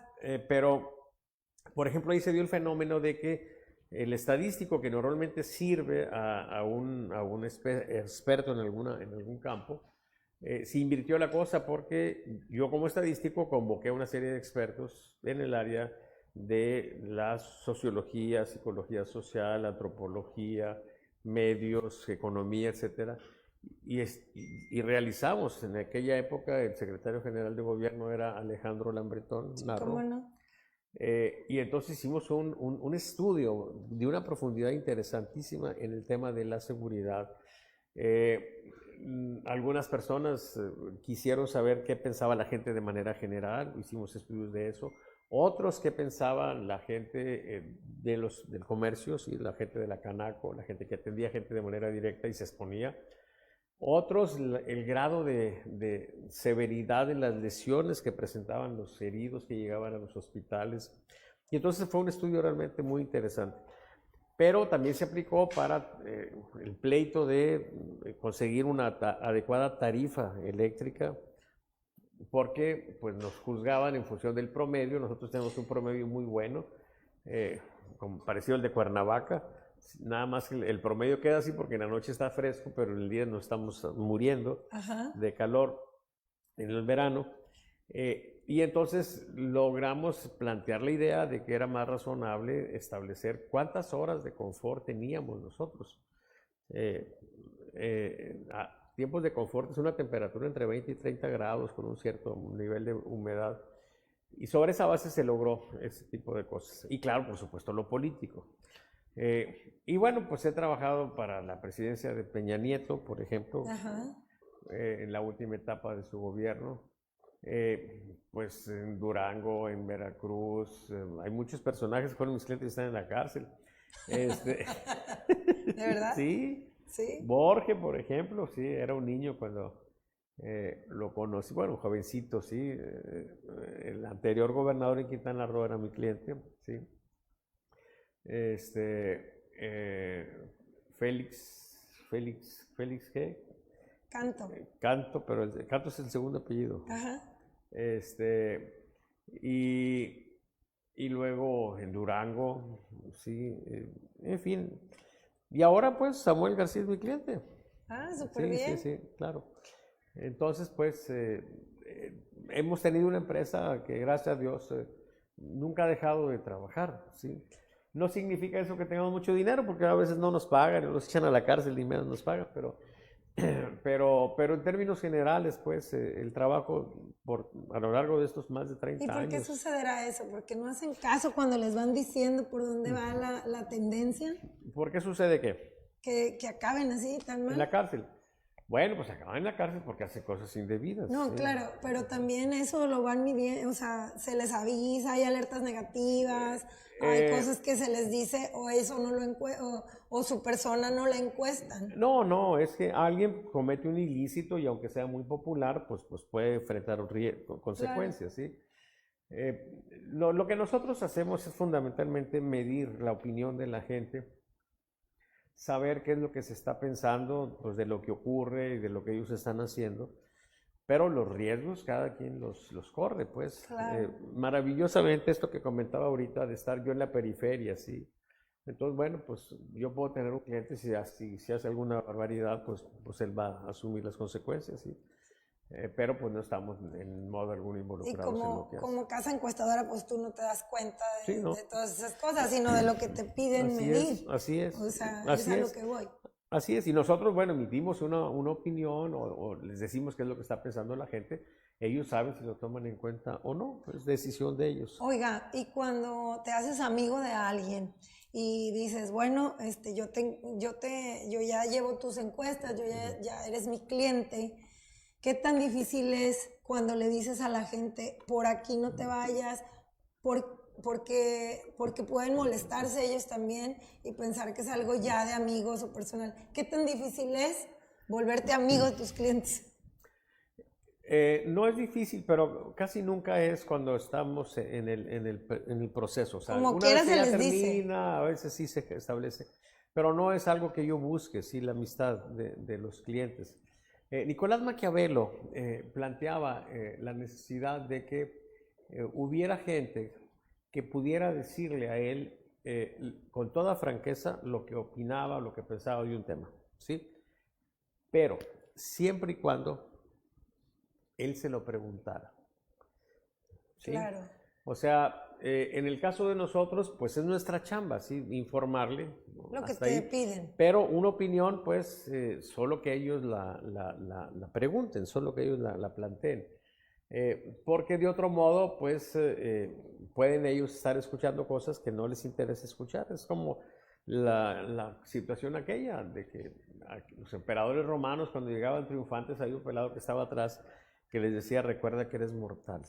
Pero, por ejemplo, ahí se dio el fenómeno de que el estadístico que normalmente sirve a un experto en algún campo, se invirtió la cosa porque yo como estadístico convoqué a una serie de expertos en el área de la sociología, psicología social, antropología, medios, economía, etcétera. Y realizamos en aquella época, el secretario general de gobierno era Alejandro Lambretón Narro. ¿Cómo no? Y entonces hicimos un estudio de una profundidad interesantísima en el tema de la seguridad. Algunas personas quisieron saber qué pensaba la gente de manera general, hicimos estudios de eso. Otros qué pensaba la gente del comercio, ¿sí? La gente de la Canaco, la gente que atendía gente de manera directa y se exponía. Otros, el grado de severidad de las lesiones que presentaban los heridos que llegaban a los hospitales. Y entonces fue un estudio realmente muy interesante. pero también se aplicó para el pleito de conseguir una adecuada tarifa eléctrica, porque pues, nos juzgaban en función del promedio. Nosotros tenemos un promedio muy bueno, como parecido al de Cuernavaca. Nada más que el promedio queda así porque en la noche está fresco, pero en el día nos estamos muriendo de calor en el verano. Y entonces logramos plantear la idea de que era más razonable establecer cuántas horas de confort teníamos nosotros. Tiempos de confort es una temperatura entre 20 y 30 grados con un cierto nivel de humedad. Y sobre esa base se logró ese tipo de cosas. Y claro, por supuesto, lo político. Y bueno, pues he trabajado para la presidencia de Peña Nieto, por ejemplo, en la última etapa de su gobierno. Pues en Durango, en Veracruz, hay muchos personajes que fueron mis clientes y están en la cárcel. ¿De verdad? Sí. Sí. Borge, por ejemplo, sí, era un niño cuando lo conocí, bueno, un jovencito, sí. El anterior gobernador en Quintana Roo era mi cliente, sí. Félix, ¿qué? Canto. Canto, pero Canto es el segundo apellido. Ajá. Y luego en Durango, sí, en fin. Y ahora pues Samuel García es mi cliente. Ah, súper bien. Sí, claro. Entonces pues hemos tenido una empresa que gracias a Dios nunca ha dejado de trabajar, ¿sí? No significa eso que tengamos mucho dinero, porque a veces no nos pagan, nos echan a la cárcel y menos nos pagan, pero en términos generales, pues, el trabajo a lo largo de estos más de 30 años. ¿Y por qué sucederá eso? ¿Porque no hacen caso cuando les van diciendo por dónde va la tendencia? ¿Por qué sucede qué? Que acaben así, tan mal. En la cárcel. Bueno, pues acaban en la cárcel porque hacen cosas indebidas. No, ¿sí? Claro, pero también eso lo van midiendo, o sea, se les avisa, hay alertas negativas, hay cosas que se les dice o eso no lo o su persona no la encuestan. No, es que alguien comete un ilícito y aunque sea muy popular, pues puede enfrentar consecuencias, claro. ¿Sí? Lo que nosotros hacemos es fundamentalmente medir la opinión de la gente, saber qué es lo que se está pensando, pues de lo que ocurre y de lo que ellos están haciendo, pero los riesgos cada quien los corre, pues. Claro. Maravillosamente esto que comentaba ahorita de estar yo en la periferia, ¿sí? Entonces, bueno, pues yo puedo tener un cliente, si hace alguna barbaridad, pues él va a asumir las consecuencias, ¿sí? Pero pues no estamos en modo alguno involucrados en lo que hace. Como casa encuestadora, pues tú no te das cuenta sí, ¿no? de todas esas cosas, sino de lo que te piden medir. Así es. O sea, así es a lo que voy. Así es, y nosotros, bueno, emitimos una opinión o les decimos qué es lo que está pensando la gente. Ellos saben si lo toman en cuenta o no, es decisión de ellos. Oiga, y cuando te haces amigo de alguien y dices, bueno, yo ya llevo tus encuestas, ya eres mi cliente, ¿qué tan difícil es cuando le dices a la gente, por aquí no te vayas, porque pueden molestarse ellos también y pensar que es algo ya de amigos o personal? ¿Qué tan difícil es volverte amigo de tus clientes? No es difícil, pero casi nunca es cuando estamos en el proceso. O sea, como una vez que se ya les termina, dice. A veces sí se establece, pero no es algo que yo busque, sí, la amistad de los clientes. Nicolás Maquiavelo planteaba la necesidad de que hubiera gente que pudiera decirle a él con toda franqueza lo que opinaba, lo que pensaba de un tema, ¿sí? Pero siempre y cuando él se lo preguntara, ¿sí? Claro. O sea, en el caso de nosotros, pues es nuestra chamba, ¿sí? Informarle, ¿no? Lo que Hasta te ahí. piden. Pero una opinión, pues, solo que ellos la pregunten, solo que ellos la planteen. Porque de otro modo, pues, pueden ellos estar escuchando cosas que no les interesa escuchar. Es como la situación aquella de que los emperadores romanos, cuando llegaban triunfantes, había un pelado que estaba atrás que les decía, recuerda que eres mortal.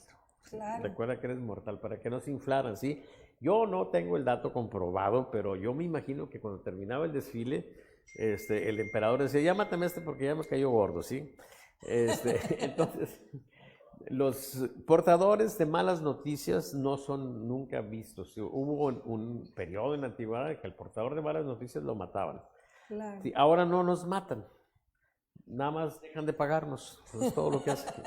Claro. Recuerda que eres mortal, para que no se inflaran, ¿sí? Yo no tengo el dato comprobado, pero yo me imagino que cuando terminaba el desfile, el emperador decía, ya mátame porque ya me cayó gordo, ¿sí? Entonces, Los portadores de malas noticias no son nunca vistos. Sí, hubo un periodo en la antigüedad en que el portador de malas noticias lo mataban. Claro. Sí, ahora no nos matan, nada más dejan de pagarnos. Eso es todo lo que hacen.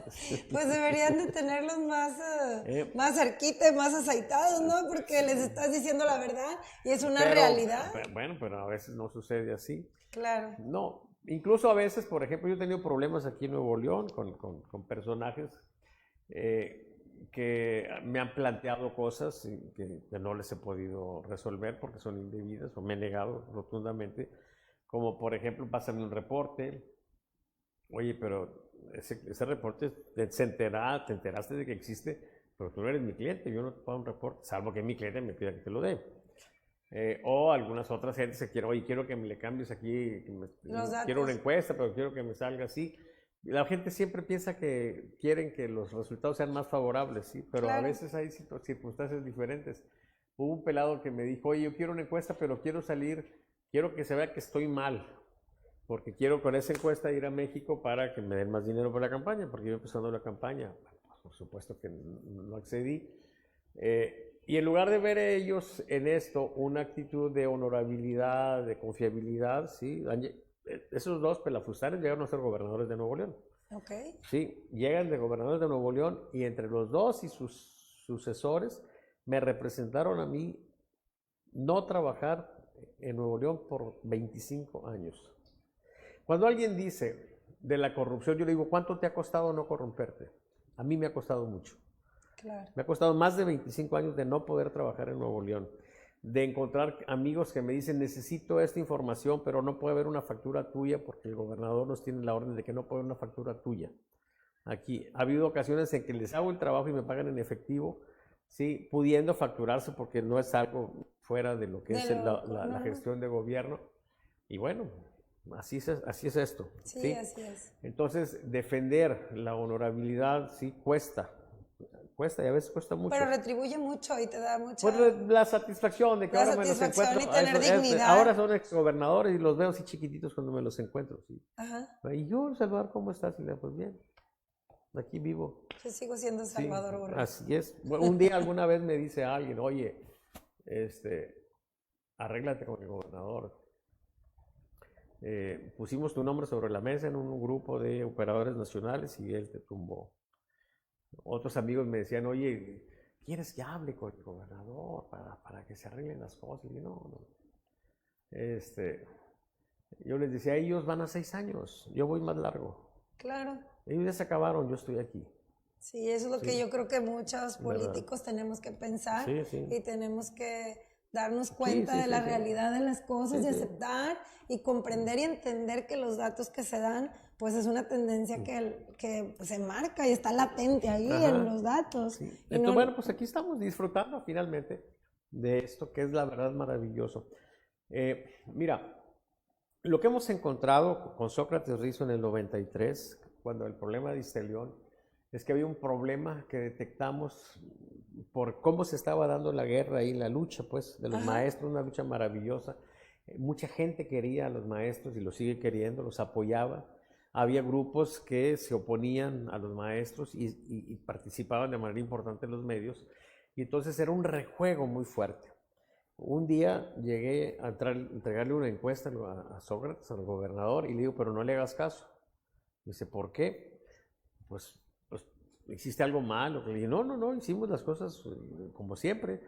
Pues deberían de tenerlos más, Eh. más cerquita y más aceitados, ¿no? Porque les estás diciendo la verdad y es una realidad. Bueno, pero a veces no sucede así. Claro. No, incluso a veces, por ejemplo, yo he tenido problemas aquí en Nuevo León con personajes que me han planteado cosas que no les he podido resolver porque son indebidas o me he negado rotundamente. Como por ejemplo, pásame un reporte. Oye, pero ese reporte te enteraste de que existe, pero tú no eres mi cliente, yo no te pago un reporte, salvo que mi cliente me pida que te lo dé. O algunas otras gentes que quieren, oye, quiero que me le cambies aquí, quiero una encuesta, pero quiero que me salga así. La gente siempre piensa que quieren que los resultados sean más favorables, ¿sí? Pero claro, a veces hay circunstancias diferentes. Hubo un pelado que me dijo, oye, yo quiero una encuesta, pero quiero que se vea que estoy mal, porque quiero con esa encuesta ir a México para que me den más dinero para la campaña, porque yo empezando la campaña, pues, por supuesto que no accedí. Y en lugar de ver ellos en esto una actitud de honorabilidad, de confiabilidad, ¿sí? Esos dos pelafustanes llegaron a ser gobernadores de Nuevo León. Okay. Sí, llegan de gobernadores de Nuevo León y entre los dos y sus sucesores me representaron a mí no trabajar en Nuevo León por 25 años. Cuando alguien dice de la corrupción, yo le digo, ¿cuánto te ha costado no corromperte? A mí me ha costado mucho. Claro. Me ha costado más de 25 años de no poder trabajar en Nuevo León, de encontrar amigos que me dicen, necesito esta información, pero no puede haber una factura tuya porque el gobernador nos tiene la orden de que no puede haber una factura tuya. Aquí ha habido ocasiones en que les hago el trabajo y me pagan en efectivo, ¿sí? Pudiendo facturarse porque no es algo fuera de lo que es la gestión de gobierno. Y bueno, así es esto. Sí, ¿sí? Así es. Entonces, defender la honorabilidad, sí, cuesta y a veces cuesta mucho. Pero retribuye mucho y te da mucha... Pues la satisfacción de que ahora me los encuentro. Y tener dignidad. Ahora son exgobernadores y los veo así chiquititos cuando me los encuentro. ¿sí? Ajá. Y yo, Salvador, ¿cómo estás? Y le digo, pues bien, aquí vivo. Yo sigo siendo Salvador sí, Borrego. Así es. Un día, alguna vez me dice alguien, oye, arréglate con el gobernador. Pusimos tu nombre sobre la mesa en un grupo de operadores nacionales y él te tumbó. Otros amigos me decían, oye, ¿quieres que hable con el gobernador para que se arreglen las cosas? Y yo, no. Yo les decía, ellos van a 6 años, yo voy más largo. Claro. Ellos ya se acabaron, yo estoy aquí. Sí, eso es lo que yo creo que muchos políticos tenemos que pensar y tenemos que darnos cuenta de la realidad de las cosas y aceptar y comprender y entender que los datos que se dan pues es una tendencia que se marca y está latente ahí en los datos. Sí. Entonces, bueno, pues aquí estamos disfrutando finalmente de esto que es la verdad maravilloso. Mira, lo que hemos encontrado con Sócrates Rizo en el 93, cuando el problema de Istelión, es que había un problema que detectamos por cómo se estaba dando la guerra y la lucha pues, de los maestros, una lucha maravillosa. Mucha gente quería a los maestros y los sigue queriendo, los apoyaba. Había grupos que se oponían a los maestros y participaban de manera importante en los medios. Y entonces era un rejuego muy fuerte. Un día llegué a entregarle una encuesta a Sócrates, al gobernador, y le digo, pero no le hagas caso. Dice, ¿por qué? Pues ¿hiciste algo malo? Le dije, no, hicimos las cosas como siempre.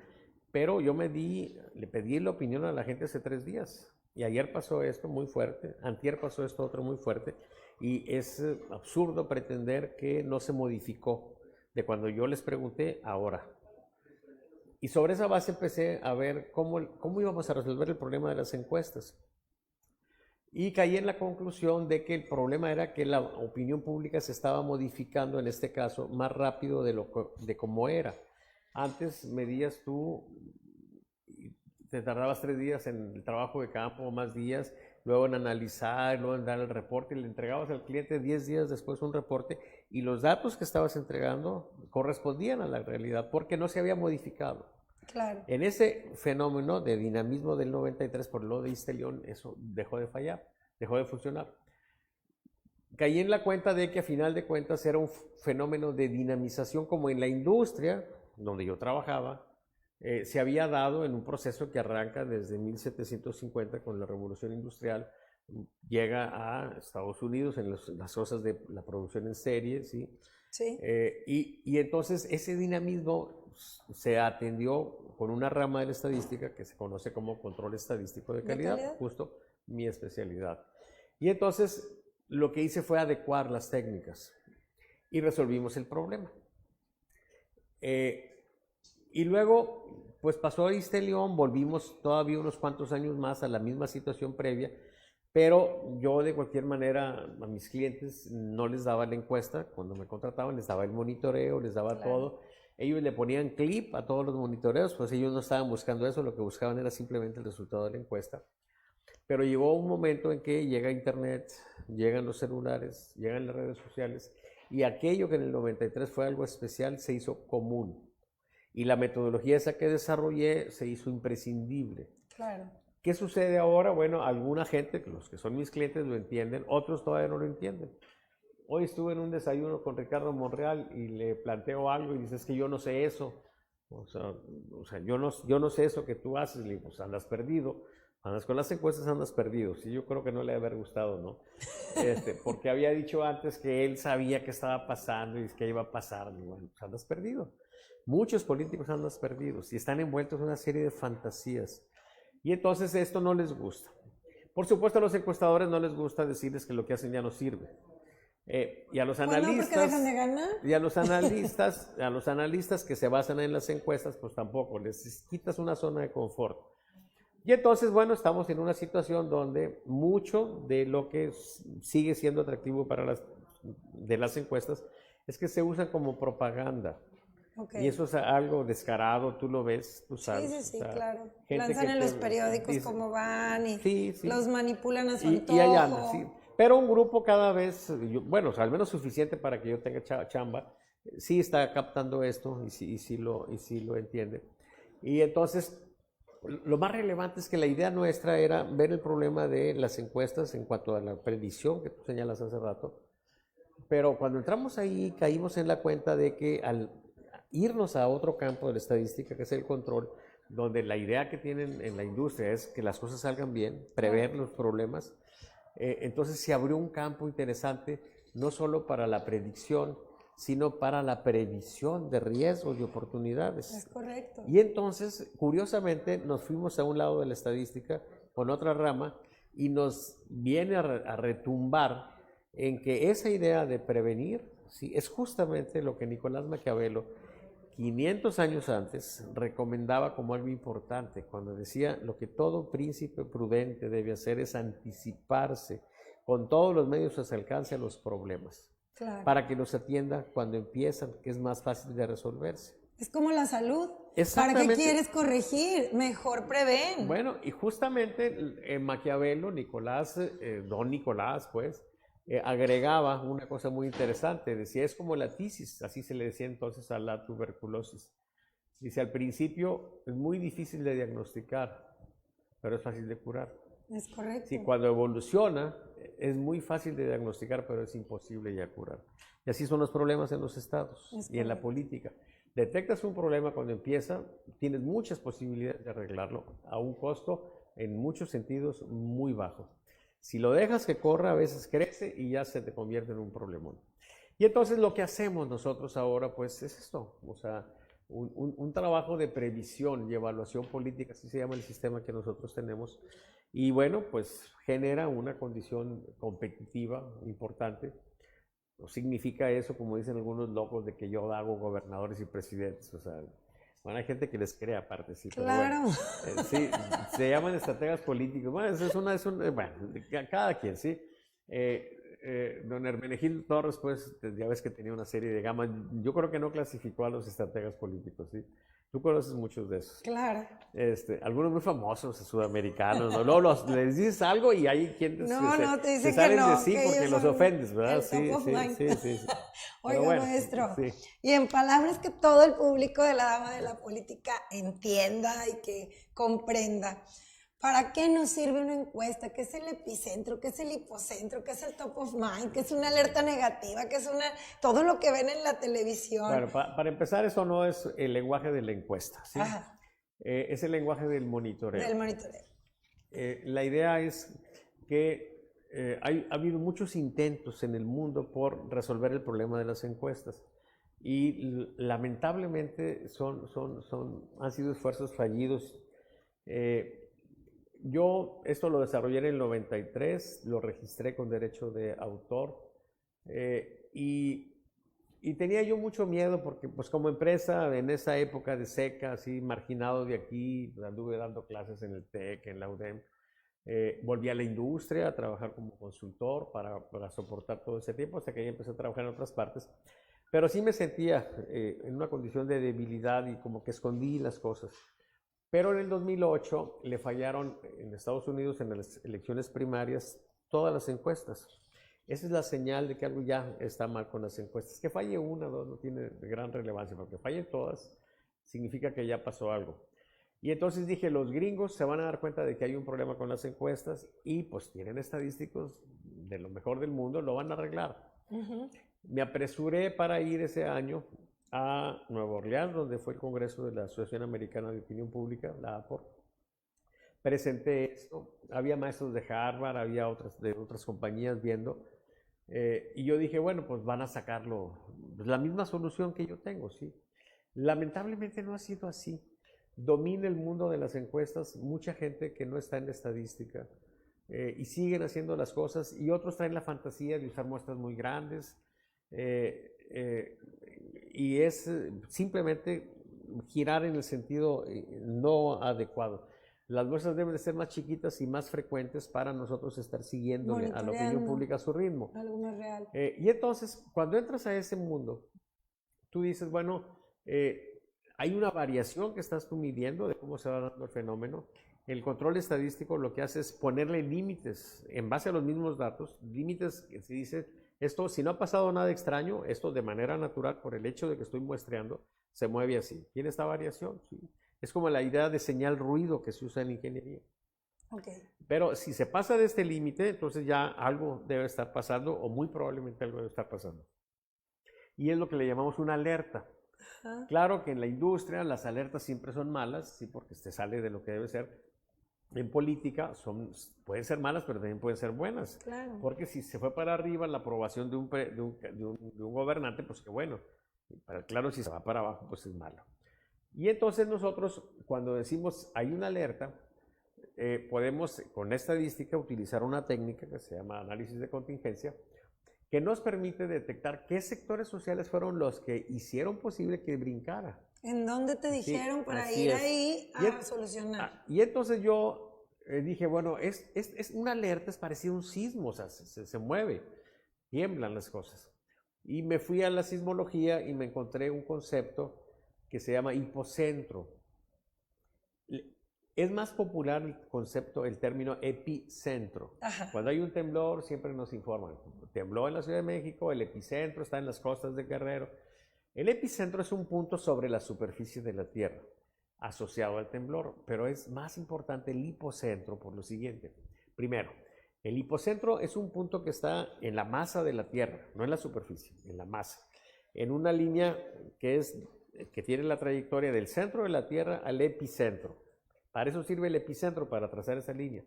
Pero yo le pedí la opinión a la gente hace 3 días. Y ayer pasó esto muy fuerte, antier pasó esto otro muy fuerte. Y es absurdo pretender que no se modificó de cuando yo les pregunté ahora. Y sobre esa base empecé a ver cómo íbamos a resolver el problema de las encuestas. Y caí en la conclusión de que el problema era que la opinión pública se estaba modificando, en este caso, más rápido de cómo era. Antes medías tú, te tardabas 3 días en el trabajo de campo, más días, luego en analizar, luego en dar el reporte, y le entregabas al cliente 10 días después un reporte, y los datos que estabas entregando correspondían a la realidad, porque no se había modificado. Claro. En ese fenómeno de dinamismo del 93 por lo de Istelión, eso dejó de fallar, dejó de funcionar. caí en la cuenta de que a final de cuentas era un fenómeno de dinamización como en la industria donde yo trabajaba, se había dado en un proceso que arranca desde 1750 con la Revolución Industrial, llega a Estados Unidos en las cosas de la producción en serie, ¿sí? Sí. Y entonces ese dinamismo se atendió con una rama de la estadística que se conoce como control estadístico de calidad, justo mi especialidad. Y entonces lo que hice fue adecuar las técnicas y resolvimos el problema. Y luego, pues pasó ISSSTE León, volvimos todavía unos cuantos años más a la misma situación previa, pero yo de cualquier manera a mis clientes no les daba la encuesta, cuando me contrataban les daba el monitoreo, les daba todo. Ellos le ponían clip a todos los monitoreos, pues ellos no estaban buscando eso, lo que buscaban era simplemente el resultado de la encuesta. Pero llegó un momento en que llega Internet, llegan los celulares, llegan las redes sociales, y aquello que en el 93 fue algo especial se hizo común. Y la metodología esa que desarrollé se hizo imprescindible. Claro. ¿Qué sucede ahora? Bueno, alguna gente, los que son mis clientes lo entienden, otros todavía no lo entienden. Hoy estuve en un desayuno con Ricardo Monreal y le planteo algo y dice, es que yo no sé eso. O sea, yo no sé eso que tú haces. Le digo, pues andas perdido. Andas con las encuestas, andas perdido. Sí, yo creo que no le debe haber gustado, ¿no? Porque había dicho antes que él sabía qué estaba pasando y qué iba a pasar. Y bueno, pues andas perdido. Muchos políticos andan perdidos y están envueltos en una serie de fantasías. Y entonces esto no les gusta. Por supuesto, a los encuestadores no les gusta decirles que lo que hacen ya no sirve. Y a los analistas, ¿porque dejan de ganar? Y a los analistas que se basan en las encuestas, pues tampoco, les quitas una zona de confort. Y entonces, bueno, estamos en una situación donde mucho de lo que sigue siendo atractivo para las encuestas es que se usan como propaganda. Okay. Y eso es algo descarado, tú lo ves, tú sabes. Sí, claro. Lanzan en los periódicos cómo van y los manipulan a su antojo. Y ahí anda, sí. Pero un grupo cada vez, bueno, o sea, al menos suficiente para que yo tenga chamba, sí está captando esto y sí lo entiende. Y entonces, lo más relevante es que la idea nuestra era ver el problema de las encuestas en cuanto a la previsión que tú señalas hace rato. Pero cuando entramos ahí, caímos en la cuenta de que al irnos a otro campo de la estadística, que es el control, donde la idea que tienen en la industria es que las cosas salgan bien, prever los problemas, entonces se abrió un campo interesante, no solo para la predicción, sino para la previsión de riesgos y oportunidades. Es correcto. Y entonces, curiosamente, nos fuimos a un lado de la estadística con otra rama y nos viene a retumbar en que esa idea de prevenir, sí, es justamente lo que Nicolás Maquiavelo 500 años antes recomendaba como algo importante, cuando decía lo que todo príncipe prudente debe hacer es anticiparse con todos los medios a su alcance a los problemas, para que los atienda cuando empiezan, que es más fácil de resolverse. Es como la salud. ¿Para qué quieres corregir? Mejor prevén. Bueno, y justamente Maquiavelo, don Nicolás, pues, agregaba una cosa muy interesante, decía, es como la tisis, así se le decía entonces a la tuberculosis. Dice, al principio es muy difícil de diagnosticar, pero es fácil de curar. Es correcto. Sí, cuando evoluciona, es muy fácil de diagnosticar, pero es imposible ya curar. Y así son los problemas en los estados y en la política. Detectas un problema cuando empieza, tienes muchas posibilidades de arreglarlo a un costo, en muchos sentidos, muy bajo. Si lo dejas que corra, a veces crece y ya se te convierte en un problemón. Y entonces lo que hacemos nosotros ahora, pues, es esto. O sea, un trabajo de previsión y evaluación política, así se llama el sistema que nosotros tenemos. Y bueno, pues genera una condición competitiva importante. No significa eso, como dicen algunos locos, de que yo hago gobernadores y presidentes. O sea, bueno, hay gente que les cree aparte, sí. Claro. Pero bueno, sí, se llaman estrategas políticos. Bueno, bueno, cada quien, sí. Don Hermenegildo Torres, pues, ya ves que tenía una serie de gamas. Yo creo que no clasificó a los estrategas políticos, ¿sí? Tú conoces muchos de esos. Claro. Algunos muy famosos, sudamericanos, ¿no? Luego les dices algo y hay quienes se salen de sí porque los ofendes, ¿verdad? Sí. Oiga, bueno, maestro, sí. Y en palabras que todo el público de la dama de la política entienda y que comprenda, ¿Para qué nos sirve una encuesta? ¿Qué es el epicentro? ¿Qué es el hipocentro? ¿Qué es el top of mind? ¿Qué es una alerta negativa? ¿Qué es todo lo que ven en la televisión? Bueno, para empezar, eso no es el lenguaje de la encuesta, ¿sí? Ajá. Es el lenguaje del monitoreo. Del monitoreo. La idea es que ha habido muchos intentos en el mundo por resolver el problema de las encuestas y lamentablemente han sido esfuerzos fallidos. Yo esto lo desarrollé en el 93, lo registré con derecho de autor y tenía yo mucho miedo porque pues como empresa en esa época de seca, así marginado de aquí, anduve dando clases en el TEC, en la UDEM, volví a la industria a trabajar como consultor para soportar todo ese tiempo hasta que ya empecé a trabajar en otras partes. Pero sí me sentía en una condición de debilidad y como que escondí las cosas. Pero en el 2008 le fallaron en Estados Unidos en las elecciones primarias todas las encuestas. Esa es la señal de que algo ya está mal con las encuestas. Que falle una o dos no tiene gran relevancia, porque fallen todas significa que ya pasó algo. Y entonces dije, los gringos se van a dar cuenta de que hay un problema con las encuestas y pues tienen estadísticos de lo mejor del mundo, lo van a arreglar. Me apresuré para ir ese año a Nueva Orleans, donde fue el Congreso de la Asociación Americana de Opinión Pública, la APOR. Presenté esto, había maestros de Harvard, había de otras compañías viendo, y yo dije, bueno, pues van a sacarlo, pues la misma solución que yo tengo, ¿sí? Lamentablemente no ha sido así. Domina el mundo de las encuestas mucha gente que no está en la estadística, y siguen haciendo las cosas, y otros traen la fantasía de usar muestras muy grandes, y es simplemente girar en el sentido no adecuado. Las muestras deben de ser más chiquitas y más frecuentes para nosotros estar siguiéndole a la opinión pública a su ritmo. Algo más real. Y entonces, cuando entras a ese mundo, tú dices, bueno, hay una variación que estás tú midiendo de cómo se va dando el fenómeno. El control estadístico lo que hace es ponerle límites en base a los mismos datos, límites que se dice, esto, si no ha pasado nada extraño, esto de manera natural, por el hecho de que estoy muestreando, se mueve así. ¿Tiene esta variación? Sí. Es como la idea de señal ruido que se usa en ingeniería. Okay. Pero si se pasa de este límite, entonces ya algo debe estar pasando o muy probablemente algo debe estar pasando. Y es lo que le llamamos una alerta. Ajá. Claro que en la industria las alertas siempre son malas, sí, porque se sale de lo que debe ser. En política pueden ser malas, pero también pueden ser buenas. Claro. Porque si se fue para arriba la aprobación de un gobernante, pues qué bueno. Claro, si se va para abajo, pues es malo. Y entonces nosotros, cuando decimos hay una alerta, podemos con estadística utilizar una técnica que se llama análisis de contingencia, que nos permite detectar qué sectores sociales fueron los que hicieron posible que brincara. ¿En dónde te dijeron Sí, para ir ahí a solucionar? Y entonces yo dije, bueno, es una alerta, es parecido a un sismo, o sea, se mueve, tiemblan las cosas. Y me fui a la sismología y me encontré un concepto que se llama hipocentro. Es más popular el concepto, el término epicentro. Ajá. Cuando hay un temblor siempre nos informan, tembló en la Ciudad de México, el epicentro está en las costas de Guerrero. El epicentro es un punto sobre la superficie de la Tierra, asociado al temblor, pero es más importante el hipocentro por lo siguiente. Primero, el hipocentro es un punto que está en la masa de la Tierra, no en la superficie, en la masa, en una línea que tiene la trayectoria del centro de la Tierra al epicentro. Para eso sirve el epicentro, para trazar esa línea.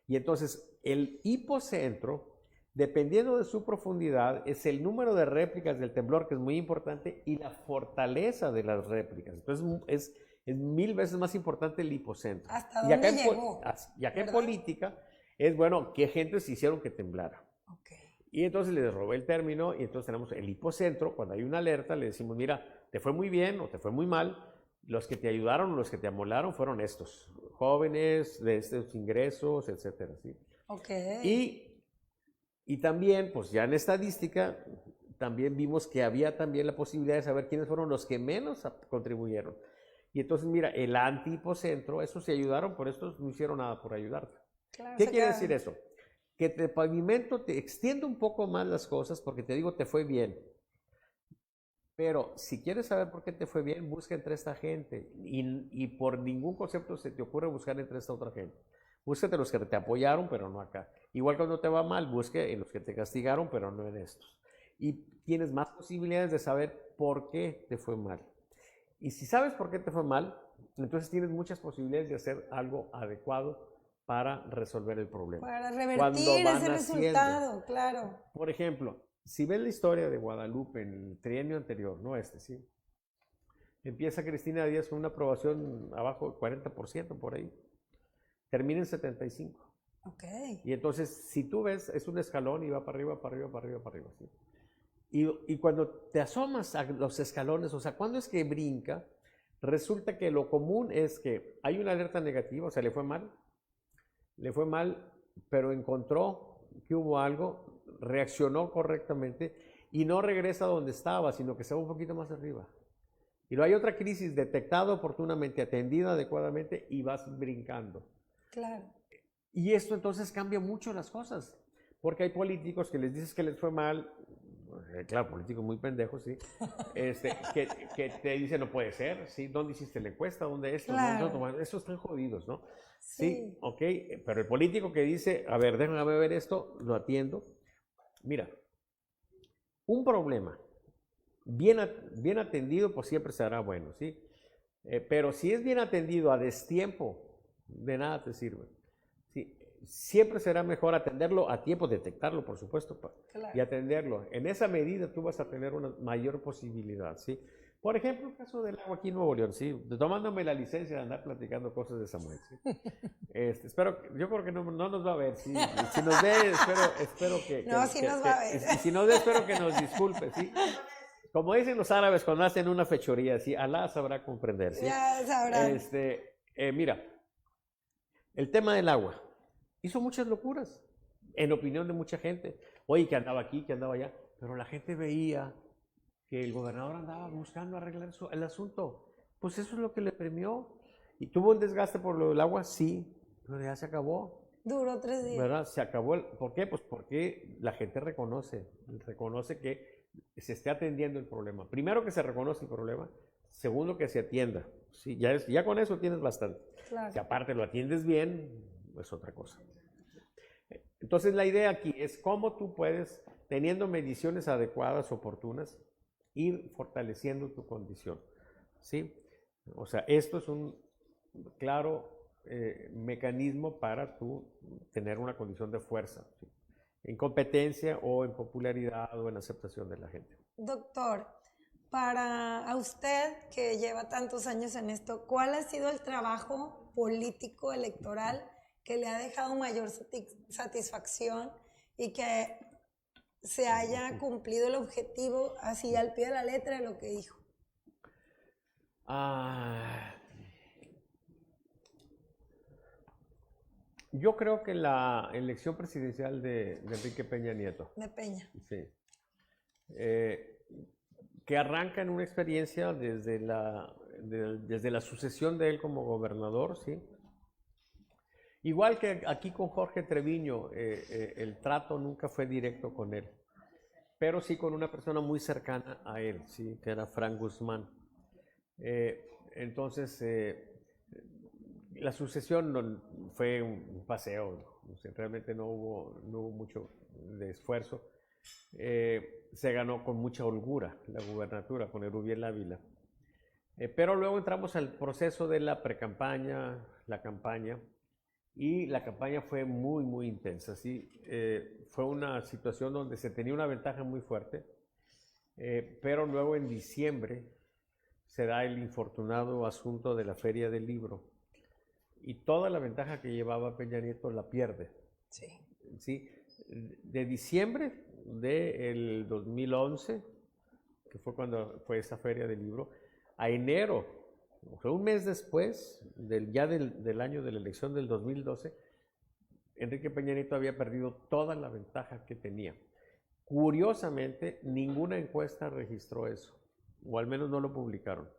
Y entonces, el hipocentro, dependiendo de su profundidad, es el número de réplicas del temblor, que es muy importante, y la fortaleza de las réplicas. Entonces, es 1000 veces más importante el hipocentro. ¿Hasta dónde llegó? Y acá en política es, bueno, ¿qué gentes hicieron que temblara? Okay. Y entonces les robé el término, y entonces tenemos el hipocentro. Cuando hay una alerta, le decimos, mira, te fue muy bien o te fue muy mal. Los que te ayudaron o los que te amolaron fueron estos, jóvenes, de estos ingresos, etcétera, ¿sí? Okay. Y también, pues ya en estadística, también vimos que había también la posibilidad de saber quiénes fueron los que menos contribuyeron. Y entonces, mira, el antihipocentro, esos se ayudaron, por estos no hicieron nada por ayudarte. Claro, ¿qué quiere decir eso? Que te pavimento, te extiende un poco más las cosas, porque te digo, te fue bien. Pero si quieres saber por qué te fue bien, busca entre esta gente. Y por ningún concepto se te ocurre buscar entre esta otra gente. Búscate los que te apoyaron, pero no acá. Igual cuando te va mal, busque en los que te castigaron, pero no en estos. Y tienes más posibilidades de saber por qué te fue mal. Y si sabes por qué te fue mal, entonces tienes muchas posibilidades de hacer algo adecuado para resolver el problema. Para revertir ese resultado, claro. Por ejemplo, si ves la historia de Guadalupe en el trienio anterior, no este, ¿sí? Empieza Cristina Díaz con una aprobación abajo del 40% por ahí. Termina en 75%. Ok. Y entonces, si tú ves, es un escalón y va para arriba, para arriba, para arriba, para arriba, ¿sí? Y cuando te asomas a los escalones, o sea, ¿cuándo es que brinca? Resulta que lo común es que hay una alerta negativa, o sea, le fue mal, pero encontró que hubo algo, reaccionó correctamente y no regresa a donde estaba, sino que se va un poquito más arriba. Y luego hay otra crisis detectada oportunamente, atendida adecuadamente y vas brincando. Claro. Y esto entonces cambia mucho las cosas, porque hay políticos que les dices que les fue mal, claro, políticos muy pendejos, ¿sí? Que te dicen, no puede ser, ¿sí? ¿Dónde hiciste la encuesta? ¿Dónde esto? Claro. No, esos están jodidos, ¿no? Sí. Ok, pero el político que dice, a ver, déjame ver esto, lo atiendo. Mira, un problema bien atendido, pues siempre será bueno, ¿sí? Pero si es bien atendido a destiempo, de nada te sirve. ¿Sí? Siempre será mejor atenderlo a tiempo, detectarlo, por supuesto, claro. y atenderlo. En esa medida tú vas a tener una mayor posibilidad, ¿sí? Por ejemplo, el caso del agua aquí en Nuevo León, ¿sí? Tomándome la licencia de andar platicando cosas de Samuel, ¿sí? Yo creo que no nos va a ver, ¿sí? Si nos ve, espero que... No, sí nos va a ver. Si nos ve, espero que nos disculpe, ¿sí? Como dicen los árabes cuando hacen una fechoría, ¿sí? Alá sabrá comprender, ¿sí? Ya sabrán. Mira, el tema del agua hizo muchas locuras, en opinión de mucha gente. Oye, que andaba aquí, que andaba allá, pero la gente veía que el gobernador andaba buscando arreglar el asunto. Pues eso es lo que le premió. ¿Y tuvo un desgaste por lo del agua? Sí, pero ya se acabó. Duró 3 días. ¿Verdad? Se acabó. ¿Por qué? Pues porque la gente reconoce que se esté atendiendo el problema. Primero, que se reconoce el problema. Segundo, que se atienda. Sí, ya con eso tienes bastante. Claro. Si aparte lo atiendes bien, es otra cosa. Entonces la idea aquí es cómo tú puedes, teniendo mediciones adecuadas, oportunas, ir fortaleciendo tu condición, ¿sí? O sea, esto es un claro mecanismo para tú tener una condición de fuerza, ¿sí? En competencia o en popularidad o en aceptación de la gente. Doctor, para usted que lleva tantos años en esto, ¿cuál ha sido el trabajo político electoral que le ha dejado mayor satisfacción y que se haya cumplido el objetivo así al pie de la letra de lo que dijo? Yo creo que la elección presidencial de Enrique Peña Nieto. De Peña. Sí. Que arranca en una experiencia desde la sucesión de él como gobernador, ¿sí? Igual que aquí con Jorge Treviño, el trato nunca fue directo con él, pero sí con una persona muy cercana a él, ¿sí? Que era Frank Guzmán. Entonces, la sucesión no, fue un paseo, o sea, realmente no hubo mucho de esfuerzo. Se ganó con mucha holgura la gubernatura, con Erubiel Ávila. Pero luego entramos al proceso de la precampaña, la campaña, y la campaña fue muy, muy intensa, ¿sí? Fue una situación donde se tenía una ventaja muy fuerte, pero luego en diciembre se da el infortunado asunto de la Feria del Libro y toda la ventaja que llevaba Peña Nieto la pierde. Sí. ¿Sí? De diciembre del 2011, que fue cuando fue esa Feria del Libro, a enero, o sea, un mes después del año de la elección del 2012, Enrique Peña Nieto había perdido toda la ventaja que tenía. Curiosamente, ninguna encuesta registró eso, o al menos no lo publicaron.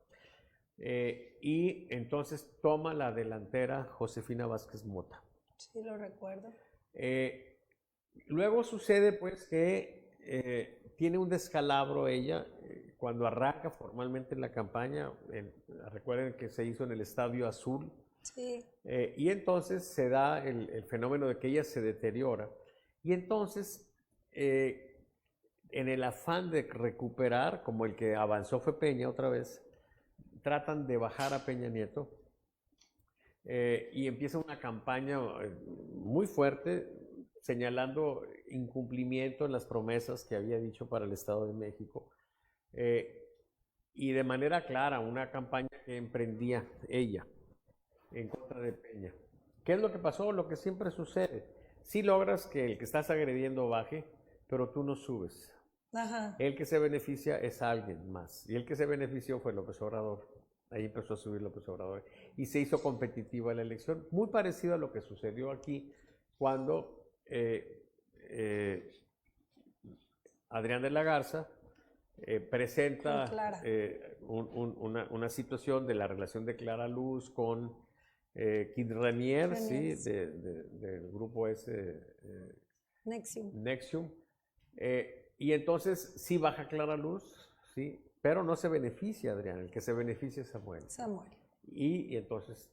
Y entonces toma la delantera Josefina Vázquez Mota. Sí, lo recuerdo. Luego sucede pues que tiene un descalabro ella cuando arranca formalmente la campaña. Recuerden que se hizo en el Estadio Azul, Sí. Y entonces se da el fenómeno de que ella se deteriora. Y entonces, en el afán de recuperar, como el que avanzó fue Peña otra vez, tratan de bajar a Peña Nieto y empieza una campaña muy fuerte señalando incumplimiento en las promesas que había dicho para el Estado de México. Y de manera clara, una campaña que emprendía ella en contra de Peña. ¿Qué es lo que pasó? Lo que siempre sucede. Sí logras que el que estás agrediendo baje, pero tú no subes. Ajá. El que se beneficia es alguien más. Y el que se benefició fue López Obrador. Ahí empezó a subir López Obrador. Y se hizo competitiva la elección. Muy parecido a lo que sucedió aquí cuando Adrián de la Garza presenta una situación de la relación de Clara Luz con Kid Ranier, ¿sí? Del grupo ese Nexium. Y entonces sí baja Clara Luz, ¿sí? Pero no se beneficia Adrián, el que se beneficia es Samuel. Y entonces,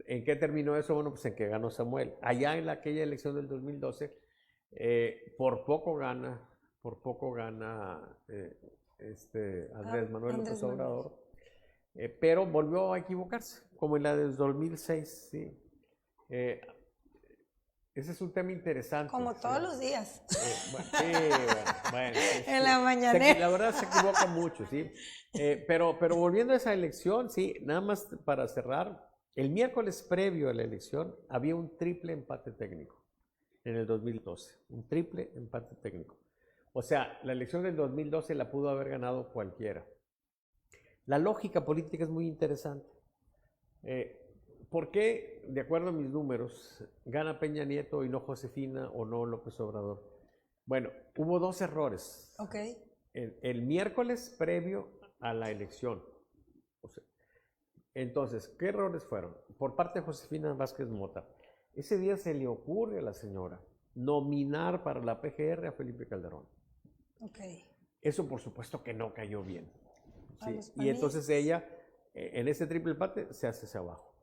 ¿en qué terminó eso? Bueno, pues en que ganó Samuel. Allá en aquella elección del 2012, por poco gana Andrés Manuel López Obrador, pero volvió a equivocarse, como en la del 2006, ¿sí? Ese es un tema interesante. Como todos los días. Bueno, en la mañanera. La verdad se equivoca mucho, ¿sí? Pero volviendo a esa elección, sí, nada más para cerrar, el miércoles previo a la elección había un triple empate técnico en el 2012, un triple empate técnico. O sea, la elección del 2012 la pudo haber ganado cualquiera. La lógica política es muy interesante. ¿Por qué, de acuerdo a mis números, gana Peña Nieto y no Josefina o no López Obrador? Bueno, hubo dos errores. Okay. El miércoles previo a la elección. O sea, entonces, ¿qué errores fueron? Por parte de Josefina Vázquez Mota. Ese día se le ocurre a la señora nominar para la PGR a Felipe Calderón. Okay. Eso por supuesto que no cayó bien. ¿Sí? Y entonces ella, en ese triple empate, se hace hacia abajo.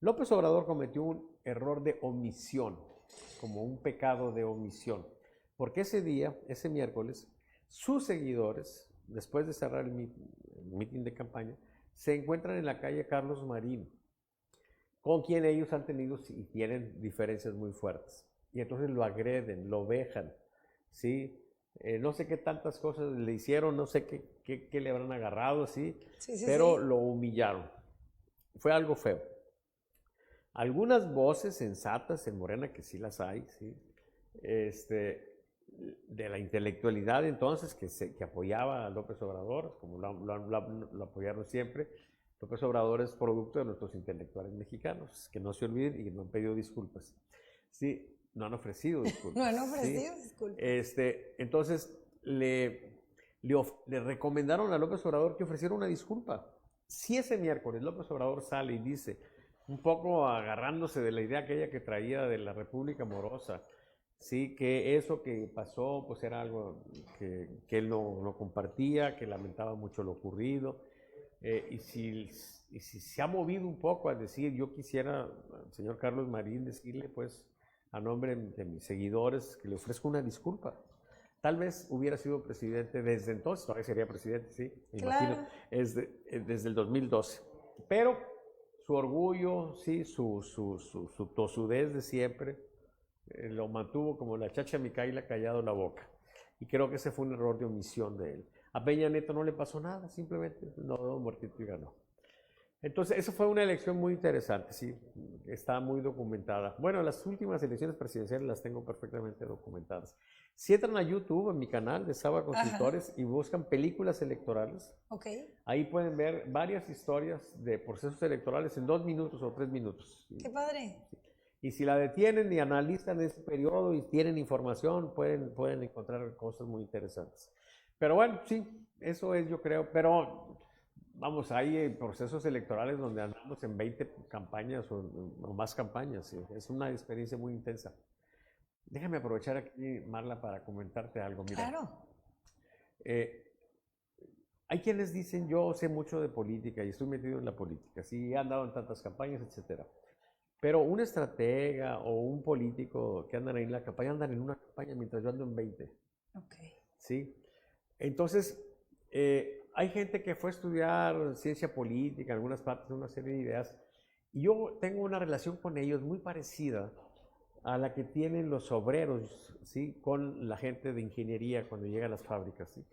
López Obrador cometió un error de omisión, como un pecado de omisión, porque ese día, ese miércoles, sus seguidores, después de cerrar el mitin de campaña, se encuentran en la calle Carlos Marín, con quien ellos han tenido y tienen diferencias muy fuertes. Y entonces lo agreden, lo vejan, ¿sí? No sé qué tantas cosas le hicieron, no sé qué le habrán agarrado, ¿sí? Pero lo humillaron. Fue algo feo. Algunas voces sensatas en Morena, que sí las hay, ¿sí? De la intelectualidad entonces, que apoyaba a López Obrador, como lo apoyaron siempre. López Obrador es producto de nuestros intelectuales mexicanos, que no se olviden y que no han pedido disculpas. Sí, no han ofrecido disculpas. No han ofrecido disculpas. Entonces, le recomendaron a López Obrador que ofreciera una disculpa. Si ese miércoles López Obrador sale y dice, un poco agarrándose de la idea aquella que traía de la República Morosa, sí, que eso que pasó pues era algo que él no compartía, que lamentaba mucho lo ocurrido, y si se ha movido un poco a decir, yo quisiera al señor Carlos Marín decirle pues a nombre de mis seguidores que le ofrezco una disculpa. Tal vez hubiera sido presidente desde entonces, todavía sería presidente, sí, claro. Imagino, desde el 2012. Pero su orgullo, sí, su tosudez de siempre, lo mantuvo como la chacha Micaela callado la boca. Y creo que ese fue un error de omisión de él. A Peña Nieto no le pasó nada, simplemente no muertito y ganó. Entonces, eso fue una elección muy interesante, sí, está muy documentada. Bueno, las últimas elecciones presidenciales las tengo perfectamente documentadas. Si entran a YouTube, en mi canal de Saba Consultores, y buscan películas electorales, ahí pueden ver varias historias de procesos electorales en 2 minutos o 3 minutos. ¡Qué padre! Y si la detienen y analizan ese periodo y tienen información, pueden encontrar cosas muy interesantes. Pero bueno, sí, eso es, yo creo, pero vamos, hay procesos electorales donde andamos en 20 campañas o más campañas, ¿sí? Es una experiencia muy intensa. Déjame aprovechar aquí, Marla, para comentarte algo. Mira, claro. Hay quienes dicen, yo sé mucho de política y estoy metido en la política, sí, he andado en tantas campañas, etcétera. Pero un estratega o un político que andan ahí en la campaña, andan en una campaña mientras yo ando en 20. Ok. ¿Sí? Entonces, hay gente que fue a estudiar ciencia política, en algunas partes, una serie de ideas, y yo tengo una relación con ellos muy parecida a la que tienen los obreros, ¿sí? Con la gente de ingeniería cuando llega a las fábricas, ¿sí?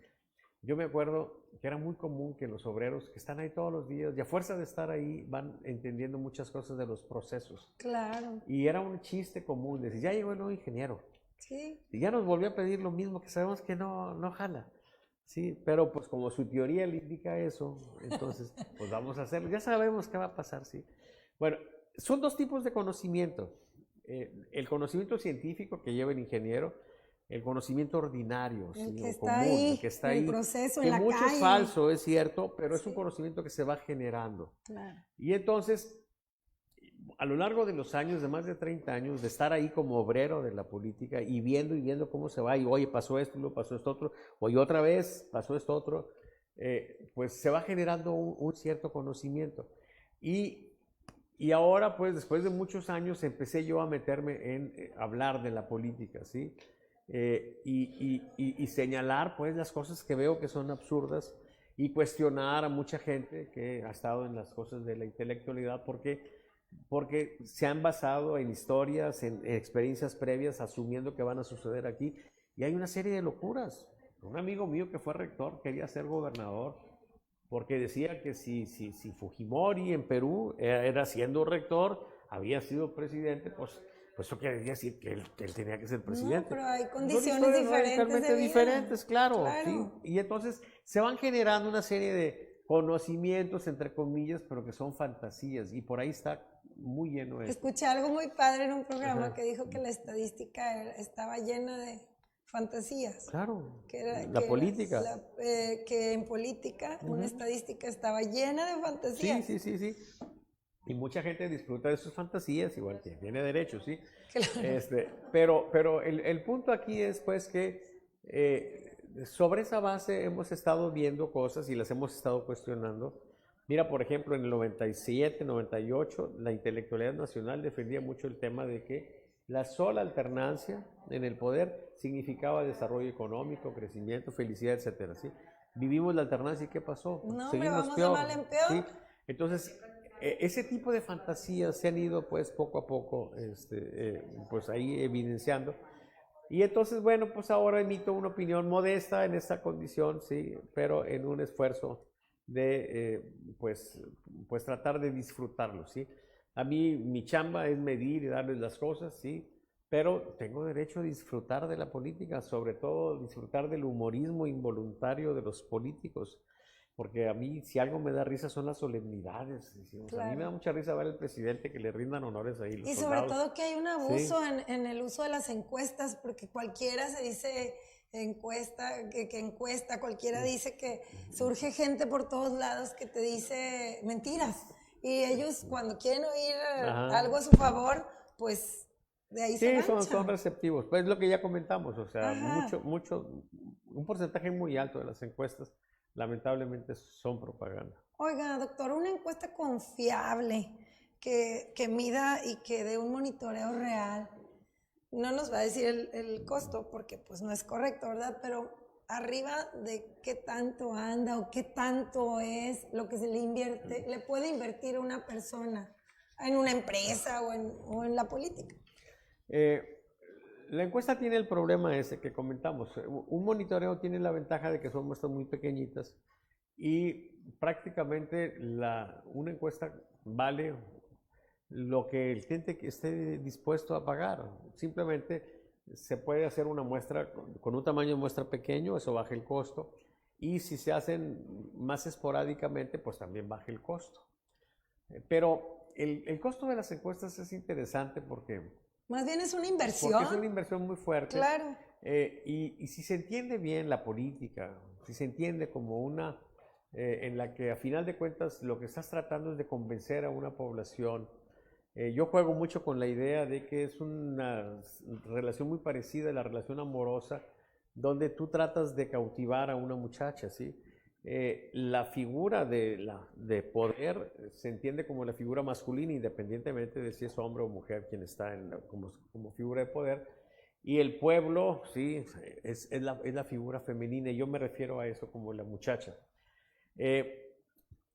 Yo me acuerdo que era muy común que los obreros que están ahí todos los días, y a fuerza de estar ahí, van entendiendo muchas cosas de los procesos. Claro. Y era un chiste común, decir, ya llegó el nuevo ingeniero. Sí. Y ya nos volvió a pedir lo mismo, que sabemos que no jala. Sí, pero pues como su teoría le indica eso, entonces pues vamos a hacerlo. Ya sabemos qué va a pasar, sí. Bueno, son dos tipos de conocimiento. El conocimiento científico que lleva el ingeniero, el conocimiento ordinario, El ¿sí? que O está común, ahí, el que está en el ahí. proceso, Que en la mucho es calle. falso, es cierto, pero es un Sí. conocimiento que se va generando. Claro. Y entonces, a lo largo de los años, de más de 30 años, de estar ahí como obrero de la política y viendo cómo se va, y oye, pasó esto, luego pasó esto otro, oye, otra vez pasó esto otro, pues se va generando un cierto conocimiento. Y ahora, pues después de muchos años, empecé yo a meterme en hablar de la política, ¿sí? Y señalar, pues, las cosas que veo que son absurdas y cuestionar a mucha gente que ha estado en las cosas de la intelectualidad, porque se han basado en historias, en experiencias previas, asumiendo que van a suceder aquí. Y hay una serie de locuras. Un amigo mío que fue rector quería ser gobernador porque decía que si Fujimori en Perú era siendo rector, había sido presidente, pues eso quiere decir que él tenía que ser presidente. No, pero hay Son condiciones historias diferentes radicalmente de vida. diferentes, claro, Claro. ¿sí? Y entonces se van generando una serie de conocimientos, entre comillas, pero que son fantasías, y por ahí está muy lleno esto. Escuché algo muy padre en un programa Ajá. que dijo que la estadística estaba llena de fantasías. Claro, Que era, la política. Que en política una estadística estaba llena de Sí, fantasías. sí. Y mucha gente disfruta de sus fantasías, igual que tiene derecho, ¿sí? Claro. Pero el punto aquí es pues que sobre esa base hemos estado viendo cosas y las hemos estado cuestionando. Mira, por ejemplo, en el 97, 98, la intelectualidad nacional defendía mucho el tema de que la sola alternancia en el poder significaba desarrollo económico, crecimiento, felicidad, etcétera, ¿sí? Vivimos la alternancia y ¿qué pasó? No, hombre, Seguimos vamos peor, de mal en peor. ¿sí? Entonces, ese tipo de fantasías se han ido pues poco a poco pues ahí evidenciando. Y entonces, bueno, pues ahora emito una opinión modesta en esta condición, sí, pero en un esfuerzo de pues tratar de disfrutarlo, ¿sí? A mí mi chamba es medir y darles las cosas, ¿sí? Pero tengo derecho a disfrutar de la política, sobre todo disfrutar del humorismo involuntario de los políticos, porque a mí si algo me da risa son las solemnidades, decimos. Claro. A mí me da mucha risa ver al presidente que le rindan honores ahí los Y sobre soldados. todo que hay un abuso Sí. en el uso de las encuestas, porque cualquiera se dice encuesta, que encuesta, cualquiera dice que surge gente por todos lados que te dice mentiras. Y ellos cuando quieren oír Ajá. algo a su favor, pues de ahí se Sí, son ganchan. receptivos. Pues lo que ya comentamos, o sea, Ajá. un porcentaje muy alto de las encuestas lamentablemente son propaganda. Oiga, doctor, una encuesta confiable que mida y que dé un monitoreo real, no nos va a decir el costo porque pues no es correcto, ¿verdad? Pero arriba de qué tanto anda o qué tanto es lo que se le invierte, le puede invertir a una persona en una empresa o en la política. La encuesta tiene el problema ese que comentamos. Un monitoreo tiene la ventaja de que son muestras muy pequeñitas y prácticamente una encuesta vale lo que el cliente esté dispuesto a pagar. Simplemente se puede hacer una muestra con un tamaño de muestra pequeño, eso baja el costo, y si se hacen más esporádicamente, pues también baja el costo. Pero el costo de las encuestas es interesante porque Más bien es una inversión. porque es una inversión muy fuerte. Claro. Y si se entiende bien la política, si se entiende como una en la que a final de cuentas lo que estás tratando es de convencer a una población. Yo juego mucho con la idea de que es una relación muy parecida a la relación amorosa, donde tú tratas de cautivar a una muchacha, ¿sí? la figura de poder se entiende como la figura masculina, independientemente de si es hombre o mujer quien está como figura de poder. Y el pueblo, sí, es la figura femenina, y yo me refiero a eso como la muchacha.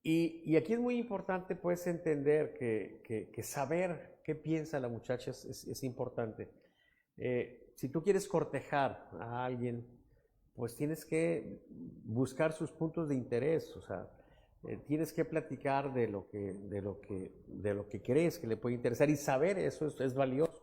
Y aquí es muy importante, pues, entender que saber qué piensa la muchacha es importante. Si tú quieres cortejar a alguien, pues tienes que buscar sus puntos de interés, o sea, tienes que platicar de lo que crees que le puede interesar, y saber eso es valioso.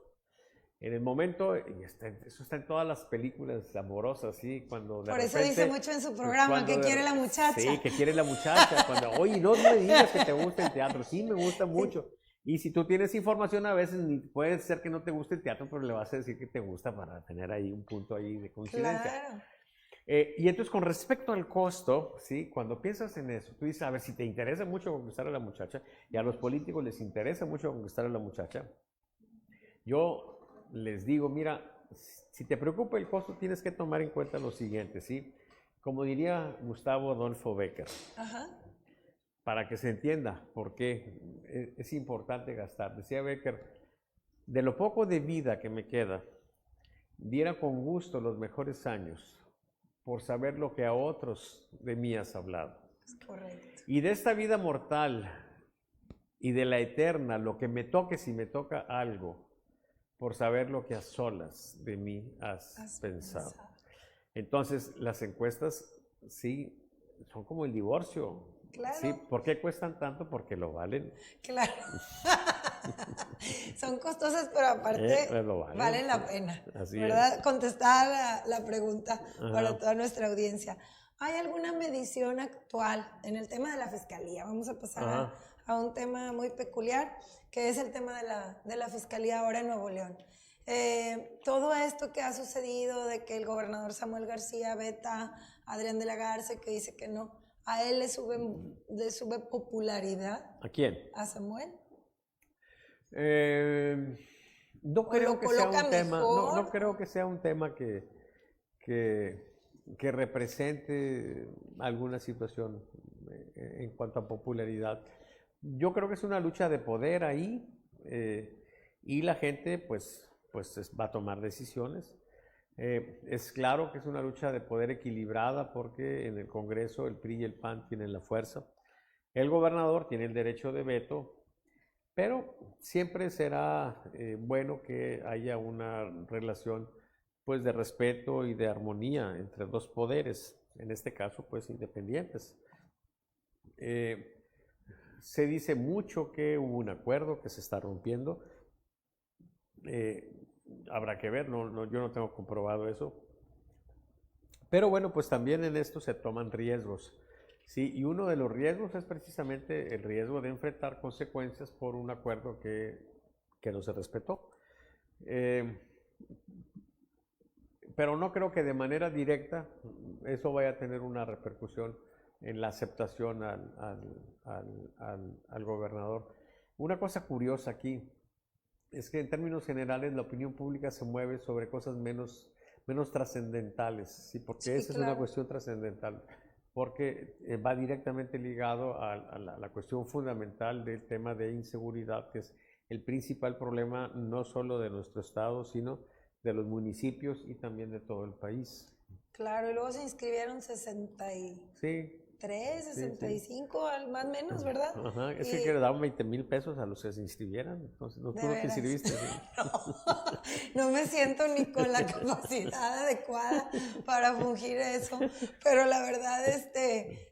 En el momento, eso está en todas las películas amorosas, ¿sí? Cuando de Por eso repente, dice mucho en su programa que quiere la muchacha. Sí, que quiere la muchacha. Cuando, oye, no me digas que te gusta el teatro. Sí, me gusta mucho. Y si tú tienes información, a veces puede ser que no te guste el teatro, pero le vas a decir que te gusta para tener ahí un punto ahí de coincidencia. Claro. Y entonces, con respecto al costo, ¿sí? Cuando piensas en eso, tú dices, a ver, si te interesa mucho conquistar a la muchacha, y a los políticos les interesa mucho conquistar a la muchacha, yo les digo, mira, si te preocupa el costo, tienes que tomar en cuenta lo siguiente, ¿sí? Como diría Gustavo Adolfo Bécquer, Ajá. para que se entienda por qué es importante gastar. Decía Bécquer, de lo poco de vida que me queda, diera con gusto los mejores años por saber lo que a otros de mí has hablado. Es correcto. Y de esta vida mortal y de la eterna, lo que me toque, si me toca algo, por saber lo que a solas de mí has pensado. Entonces, las encuestas, sí, son como el divorcio. Claro. ¿Sí? ¿Por qué cuestan tanto? Porque lo valen. Claro. Son costosas, pero aparte valen la pena. Así ¿verdad? Es. Contestar la pregunta Ajá. para toda nuestra audiencia. ¿Hay alguna medición actual en el tema de la fiscalía? Vamos a pasar a un tema muy peculiar, que es el tema de la fiscalía ahora en Nuevo León. Todo esto que ha sucedido de que el gobernador Samuel García veta a Adrián de la Garza, que dice que no, ¿a él le sube popularidad? ¿A quién? ¿A Samuel? No creo que sea un tema, no creo que sea un tema que represente alguna situación en cuanto a popularidad. Yo creo que es una lucha de poder ahí, y la gente pues va a tomar decisiones. Es claro que es una lucha de poder equilibrada, porque en el Congreso el PRI y el PAN tienen la fuerza. El gobernador tiene el derecho de veto, pero siempre será bueno que haya una relación pues de respeto y de armonía entre dos poderes, en este caso pues independientes. Se dice mucho que hubo un acuerdo que se está rompiendo. Habrá que ver, yo no tengo comprobado eso. Pero bueno, pues también en esto se toman riesgos. Sí, y uno de los riesgos es precisamente el riesgo de enfrentar consecuencias por un acuerdo que no se respetó. Pero no creo que de manera directa eso vaya a tener una repercusión en la aceptación al gobernador. Una cosa curiosa aquí es que en términos generales la opinión pública se mueve sobre cosas menos trascendentales, ¿sí? Porque sí, esa claro. es una cuestión trascendental, porque va directamente ligado a la cuestión fundamental del tema de inseguridad, que es el principal problema no solo de nuestro estado, sino de los municipios y también de todo el país. Claro, y luego se inscribieron 63, 65, sí. Más o menos, ¿verdad? Ajá, es que le daban 20,000 pesos a los que se inscribieran, entonces no tú no te inscribiste. ¿Sí? No me siento ni con la capacidad adecuada para fungir eso, pero la verdad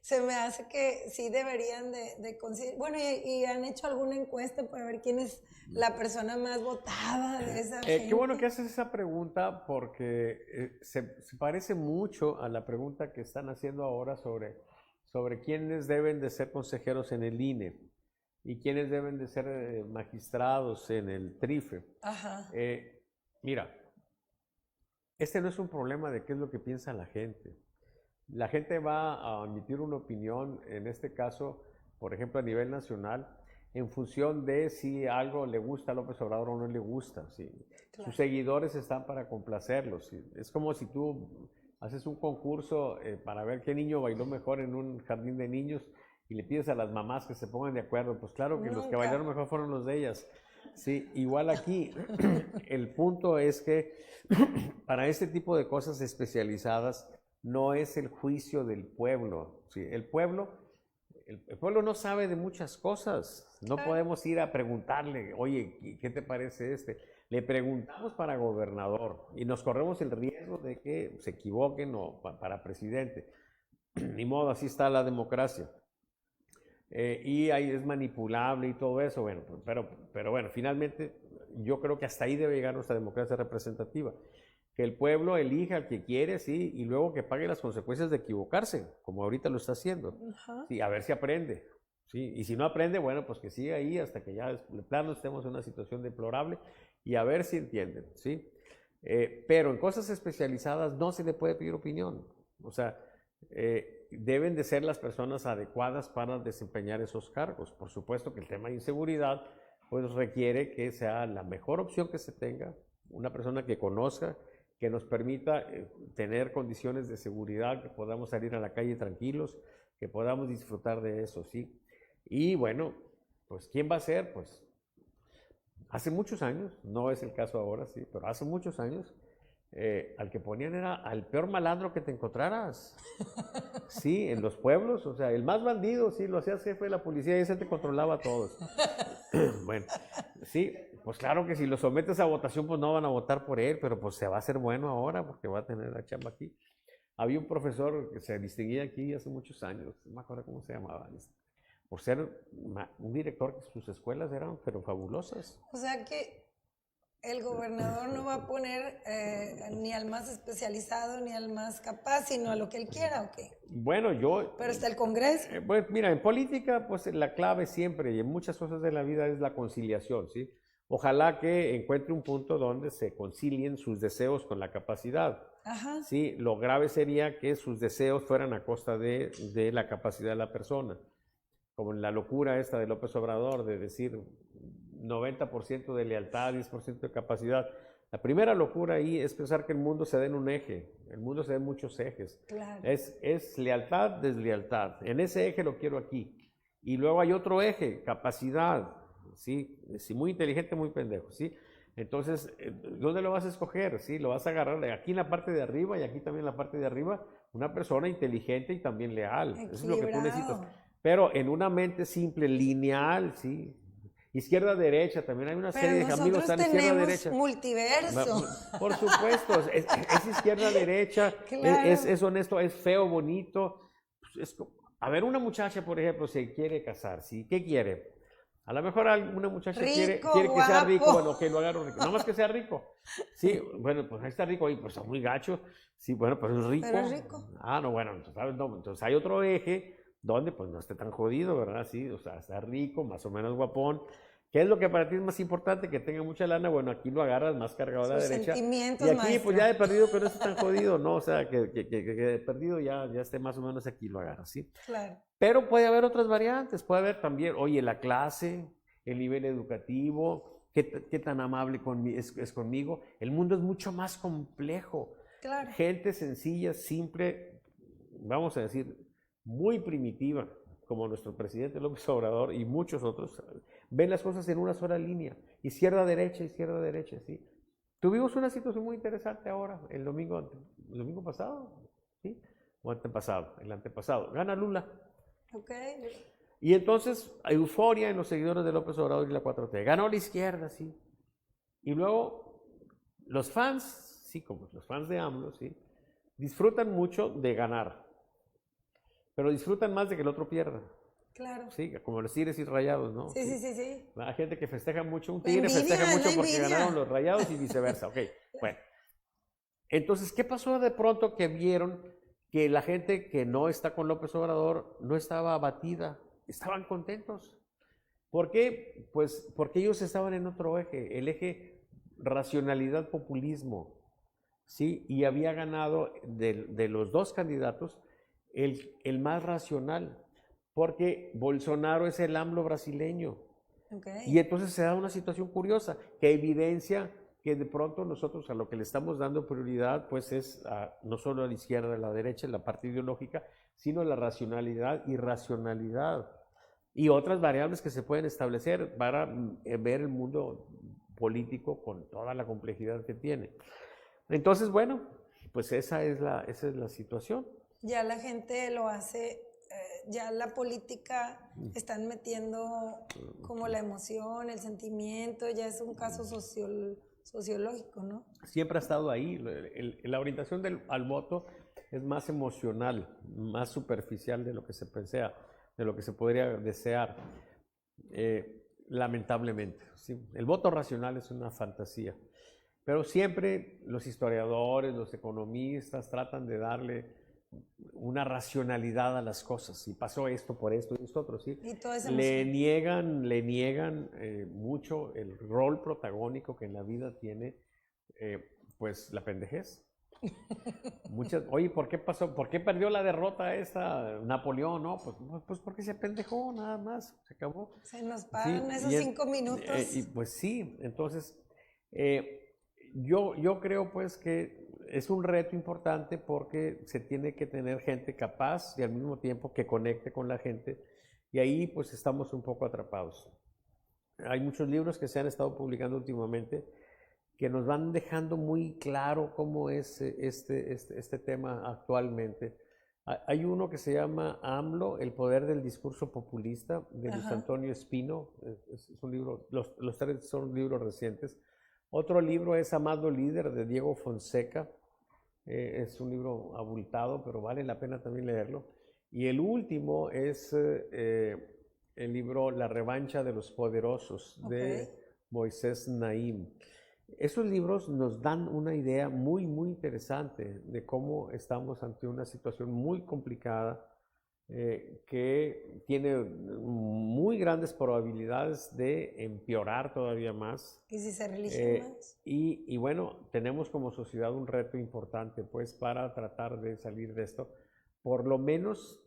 se me hace que sí deberían de considerar. Bueno, y han hecho alguna encuesta para ver quién es la persona más votada de esa gente. Qué bueno que haces esa pregunta, porque se parece mucho a la pregunta que están haciendo ahora sobre quiénes deben de ser consejeros en el INE y quiénes deben de ser magistrados en el TRIFE. Ajá. Mira, este no es un problema de qué es lo que piensa la gente. La gente va a emitir una opinión, en este caso, por ejemplo, a nivel nacional, en función de si algo le gusta a López Obrador o no le gusta. ¿Sí? Claro. Sus seguidores están para complacerlos. ¿Sí? Es como si tú haces un concurso para ver qué niño bailó mejor en un jardín de niños y le pides a las mamás que se pongan de acuerdo, pues claro que los que bailaron mejor fueron los de ellas. Sí, igual aquí, el punto es que para este tipo de cosas especializadas no es el juicio del pueblo. ¿Sí? El pueblo no sabe de muchas cosas. No podemos ir a preguntarle, oye, ¿qué te parece este? Le preguntamos para gobernador y nos corremos el riesgo de que se equivoquen o para presidente. Ni modo, así está la democracia. Y ahí es manipulable y todo eso, bueno, pero bueno, finalmente yo creo que hasta ahí debe llegar nuestra democracia representativa, que el pueblo elija al que quiere, sí, y luego que pague las consecuencias de equivocarse, como ahorita lo está haciendo, sí, a ver si aprende, sí, y si no aprende, bueno, pues que siga ahí hasta que ya de plano estemos en una situación deplorable y a ver si entienden, sí, pero en cosas especializadas no se le puede pedir opinión, o sea, deben de ser las personas adecuadas para desempeñar esos cargos. Por supuesto que el tema de inseguridad pues requiere que sea la mejor opción que se tenga, una persona que conozca, que nos permita tener condiciones de seguridad, que podamos salir a la calle tranquilos, que podamos disfrutar de eso, ¿sí? Y bueno, pues ¿quién va a ser? Pues hace muchos años, no es el caso ahora, sí, pero hace muchos años, al que ponían era al peor malandro que te encontraras. Sí, en los pueblos, o sea, el más bandido, sí, lo hacías jefe de la policía y ese te controlaba a todos. Bueno, sí, pues claro que si lo sometes a votación, pues no van a votar por él, pero pues se va a hacer bueno ahora porque va a tener la chamba aquí. Había un profesor que se distinguía aquí hace muchos años, no me acuerdo cómo se llamaba, por ser un director que sus escuelas eran pero fabulosas. O sea que el gobernador no va a poner ni al más especializado ni al más capaz, sino a lo que él quiera, ¿o qué? Bueno, Pero está el Congreso. Pues mira, en política, pues la clave siempre y en muchas cosas de la vida es la conciliación, ¿sí? Ojalá que encuentre un punto donde se concilien sus deseos con la capacidad. Ajá. Sí, lo grave sería que sus deseos fueran a costa de la capacidad de la persona. Como en la locura esta de López Obrador de decir 90% de lealtad, 10% de capacidad. La primera locura ahí es pensar que el mundo se da en un eje, el mundo se da en muchos ejes. Claro. Es lealtad, deslealtad. En ese eje lo quiero aquí. Y luego hay otro eje, capacidad, ¿sí? Si muy inteligente, muy pendejo, ¿sí? Entonces, ¿dónde lo vas a escoger? ¿Sí? Lo vas a agarrar aquí en la parte de arriba y aquí también en la parte de arriba, una persona inteligente y también leal. Eso es lo que tú necesitas. Pero en una mente simple, lineal, ¿sí? Izquierda-derecha, también hay una serie de caminos tan izquierda-derecha. Multiverso. Por supuesto, es izquierda-derecha, Claro. es honesto, es feo, bonito. A ver, una muchacha, por ejemplo, se quiere casar, ¿sí? ¿Qué quiere? A lo mejor una muchacha quiere que sea rico, bueno, que lo agarre rico. No más que sea rico. Sí, bueno, pues ahí está rico, y pues está muy gacho. Sí, bueno, pues es rico. Pero es rico. Ah, no, bueno, entonces, ¿sabes? No, entonces hay otro eje donde pues no esté tan jodido, ¿verdad? Sí, o sea, está rico, más o menos guapón. ¿Qué es lo que para ti es más importante? Que tenga mucha lana. Bueno, aquí lo agarras más cargado a la derecha. Sentimientos, y aquí, maestro. pues ya de perdido, que no esté tan jodido, ¿no? O sea, que de perdido ya esté más o menos aquí lo agarras, ¿sí? Claro. Pero puede haber otras variantes. Puede haber también, oye, la clase, el nivel educativo, qué tan amable es conmigo. El mundo es mucho más complejo. Claro. Gente sencilla, simple, vamos a decir, muy primitiva, como nuestro presidente López Obrador y muchos otros, ven las cosas en una sola línea, izquierda-derecha, ¿sí? Tuvimos una situación muy interesante ahora, el domingo pasado, ¿sí? O antepasado, el antepasado, gana Lula. Ok. Y entonces, euforia en los seguidores de López Obrador y la 4T, ganó la izquierda, ¿sí? Y luego, los fans, sí, como los fans de AMLO, ¿sí? Disfrutan mucho de ganar, pero disfrutan más de que el otro pierda. Claro. Sí, como los Tigres y Rayados, ¿no? Sí. Hay gente que festeja mucho, un La Tigre envidia, festeja mucho la porque envidia. ganaron los Rayados y viceversa. Ok, bueno. Entonces, ¿qué pasó de pronto que vieron que la gente que no está con López Obrador no estaba abatida? Estaban contentos. ¿Por qué? Pues porque ellos estaban en otro eje, el eje racionalidad-populismo, ¿sí? Y había ganado de los dos candidatos el más racional, porque Bolsonaro es el AMLO brasileño. Okay. Y entonces se da una situación curiosa que evidencia que de pronto nosotros a lo que le estamos dando prioridad, pues es no solo a la izquierda, a la derecha, en la parte ideológica, sino la racionalidad y racionalidad. Y otras variables que se pueden establecer para ver el mundo político con toda la complejidad que tiene. Entonces, bueno, pues esa es la situación. Ya la gente lo hace, ya la política están metiendo como la emoción, el sentimiento, ya es un caso sociológico, ¿no? Siempre ha estado ahí. La orientación al voto es más emocional, más superficial de lo que se pensea, de lo que se podría desear, lamentablemente. ¿Sí? El voto racional es una fantasía, pero siempre los historiadores, los economistas tratan de darle una racionalidad a las cosas. Y pasó esto por esto y esto otro, ¿sí? Y todo eso le niegan mucho el rol protagónico que en la vida tiene, pues, la pendejez. Oye, ¿por qué pasó? ¿Por qué perdió la derrota esta Napoleón? No, pues porque se pendejó, nada más, se acabó. Se nos pagan esos 5 minutos. Y pues sí, entonces yo creo pues que es un reto importante porque se tiene que tener gente capaz y al mismo tiempo que conecte con la gente, y ahí pues estamos un poco atrapados. Hay muchos libros que se han estado publicando últimamente que nos van dejando muy claro cómo es este tema actualmente. Hay uno que se llama AMLO, el poder del discurso populista, de Luis Antonio Espino. Es un libro, los tres son libros recientes. Otro libro es Amado Líder, de Diego Fonseca. Es un libro abultado, pero vale la pena también leerlo. Y el último es el libro La revancha de los poderosos, de Moisés Naim. Esos libros nos dan una idea muy, muy interesante de cómo estamos ante una situación muy complicada, que tiene muy grandes probabilidades de empeorar todavía más. ¿Y si se religen más? Y bueno, tenemos como sociedad un reto importante, pues, para tratar de salir de esto. Por lo menos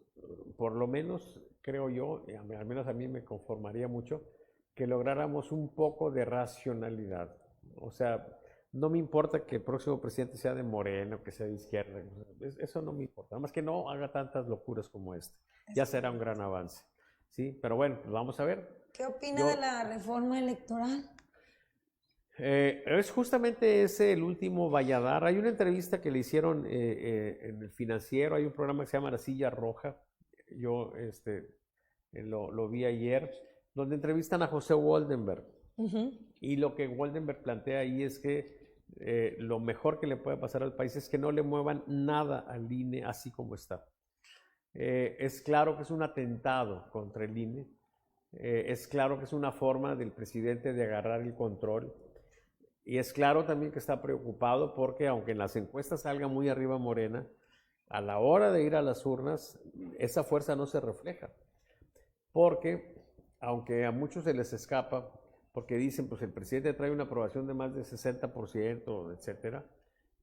creo yo, al menos a mí me conformaría mucho, que lográramos un poco de racionalidad. O sea, no me importa que el próximo presidente sea de Morena o que sea de izquierda, eso no me importa, nada más que no haga tantas locuras como esta. Ya será un gran avance, ¿sí? Pero bueno, pues vamos a ver. ¿Qué opina de la reforma electoral? Es justamente ese el último Valladar. Hay una entrevista que le hicieron en el Financiero, hay un programa que se llama La Silla Roja, yo lo vi ayer, donde entrevistan a José Woldenberg. Y lo que Woldenberg plantea ahí es que lo mejor que le puede pasar al país es que no le muevan nada al INE así como está. Es claro que es un atentado contra el INE, es claro que es una forma del presidente de agarrar el control, y es claro también que está preocupado porque aunque en las encuestas salga muy arriba Morena, a la hora de ir a las urnas esa fuerza no se refleja, porque aunque a muchos se les escapa, porque dicen, pues el presidente trae una aprobación de más del 60%, etcétera,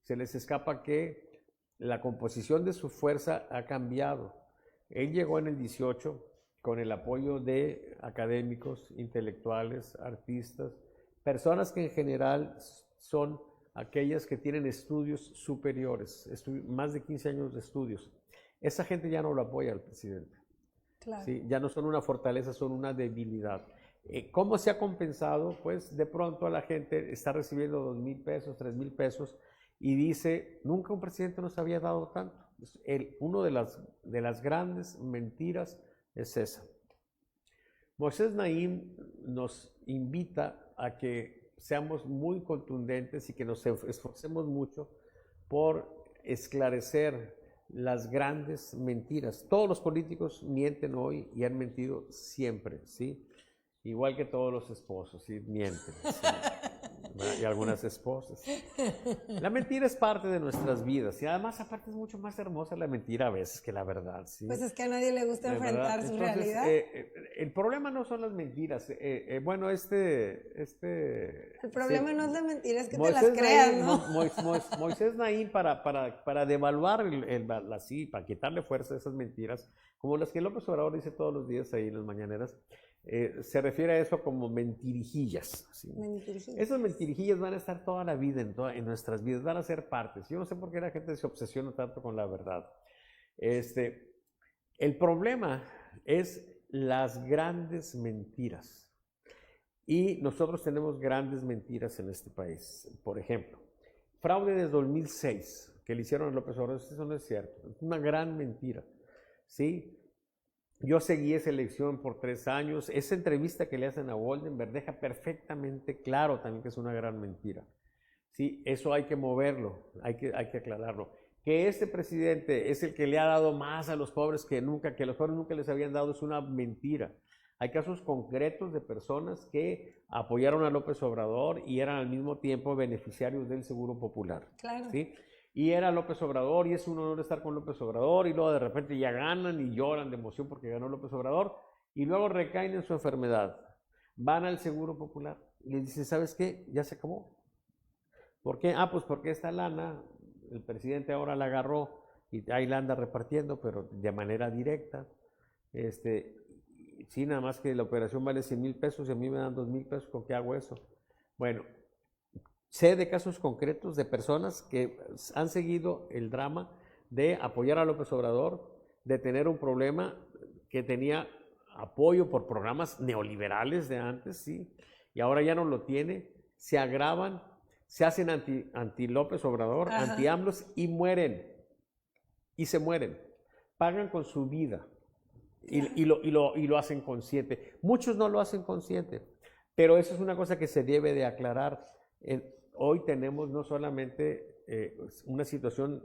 se les escapa que la composición de su fuerza ha cambiado. Él llegó en el 18 con el apoyo de académicos, intelectuales, artistas, personas que en general son aquellas que tienen estudios superiores, más de 15 años de estudios. Esa gente ya no lo apoya al presidente. Claro. ¿Sí? Ya no son una fortaleza, son una debilidad. ¿Cómo se ha compensado? Pues de pronto la gente está recibiendo 2,000 pesos, 3,000 pesos y dice, nunca un presidente nos había dado tanto. Uno de las grandes mentiras es esa. Moisés Naim nos invita a que seamos muy contundentes y que nos esforcemos mucho por esclarecer las grandes mentiras. Todos los políticos mienten hoy y han mentido siempre, ¿sí? Igual que todos los esposos, ¿sí? Mienten, ¿sí? Y algunas esposas. La mentira es parte de nuestras vidas y además aparte es mucho más hermosa la mentira a veces que la verdad, ¿sí? Pues es que a nadie le gusta enfrentar su realidad. El problema no son las mentiras. Bueno, el problema no es la mentira, es que Moisés te las creas, ¿no? Moisés Naim, para devaluar para quitarle fuerza a esas mentiras, como las que López Obrador dice todos los días ahí en las mañaneras, se refiere a eso como mentirijillas. ¿Sí? Mentirijillas. Esas mentirijillas van a estar toda la vida en nuestras vidas, van a ser partes. Yo no sé por qué la gente se obsesiona tanto con la verdad. El problema es las grandes mentiras. Y nosotros tenemos grandes mentiras en este país. Por ejemplo, fraude de 2006 que le hicieron a López Obrador, eso no es cierto. Es una gran mentira. ¿Sí? Yo seguí esa elección por 3 años. Esa entrevista que le hacen a Goldenberg deja perfectamente claro también que es una gran mentira. ¿Sí? Eso hay que moverlo, hay que aclararlo. Que este presidente es el que le ha dado más a los pobres que los pobres nunca les habían dado, es una mentira. Hay casos concretos de personas que apoyaron a López Obrador y eran al mismo tiempo beneficiarios del Seguro Popular. Claro. ¿Sí? Y era López Obrador y es un honor estar con López Obrador y luego de repente ya ganan y lloran de emoción porque ganó López Obrador y luego recaen en su enfermedad. Van al Seguro Popular y les dicen, ¿sabes qué? Ya se acabó. ¿Por qué? Pues porque esta lana, el presidente ahora la agarró y ahí la anda repartiendo, pero de manera directa. Sí, nada más que la operación vale 100,000 pesos y a mí me dan 2,000 pesos, ¿con qué hago eso? Bueno, sé de casos concretos de personas que han seguido el drama de apoyar a López Obrador, de tener un problema que tenía apoyo por programas neoliberales de antes, ¿sí? Y ahora ya no lo tiene, se agravan, se hacen anti López Obrador, anti AMLOS y mueren, y se mueren, pagan con su vida. Y lo hacen consciente. Muchos no lo hacen consciente, pero eso es una cosa que se debe de aclarar. Hoy tenemos no solamente una situación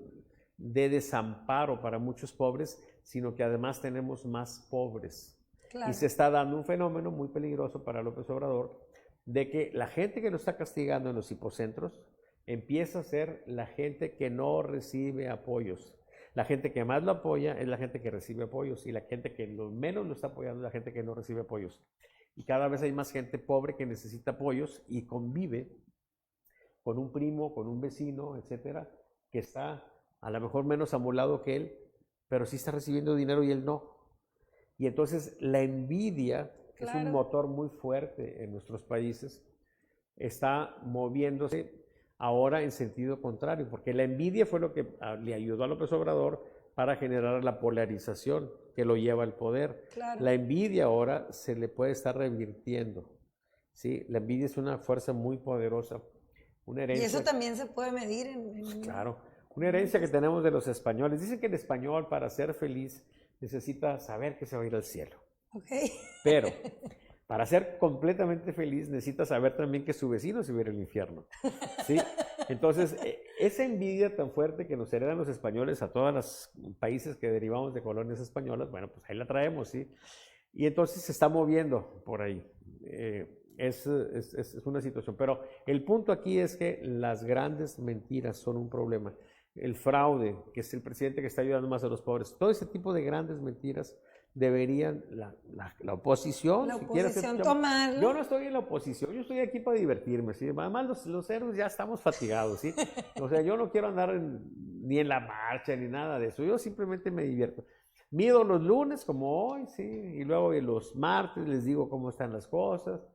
de desamparo para muchos pobres, sino que además tenemos más pobres. Claro. Y se está dando un fenómeno muy peligroso para López Obrador, de que la gente que lo está castigando en los hipocentros empieza a ser la gente que no recibe apoyos. La gente que más lo apoya es la gente que recibe apoyos y la gente que menos lo está apoyando es la gente que no recibe apoyos. Y cada vez hay más gente pobre que necesita apoyos y convive con un primo, con un vecino, etcétera, que está a lo mejor menos amolado que él, pero sí está recibiendo dinero y él no. Y entonces la envidia, que es un motor muy fuerte en nuestros países, está moviéndose ahora en sentido contrario, porque la envidia fue lo que le ayudó a López Obrador para generar la polarización que lo lleva al poder. Claro. La envidia ahora se le puede estar revirtiendo, ¿sí? La envidia es una fuerza muy poderosa, una herencia. Y eso también se puede medir Pues claro, una herencia que tenemos de los españoles. Dicen que el español, para ser feliz, necesita saber que se va a ir al cielo. Okay. Pero para ser completamente feliz necesita saber también que su vecino se va a ir al infierno, ¿sí? Entonces, esa envidia tan fuerte que nos heredan los españoles a todos los países que derivamos de colonias españolas, bueno, pues ahí la traemos, ¿sí? Y entonces se está moviendo por ahí. Es una situación. Pero el punto aquí es que las grandes mentiras son un problema. El fraude, que es el presidente que está ayudando más a los pobres, todo ese tipo de grandes mentiras deberían la oposición, la si oposición tomarlo. Yo no estoy en la oposición, yo estoy aquí para divertirme, ¿sí? Además los héroes ya estamos fatigados, ¿sí? O sea, yo no quiero andar ni en la marcha ni nada de eso, yo simplemente me divierto. Mido los lunes como hoy, ¿sí? Y luego los martes les digo cómo están las cosas,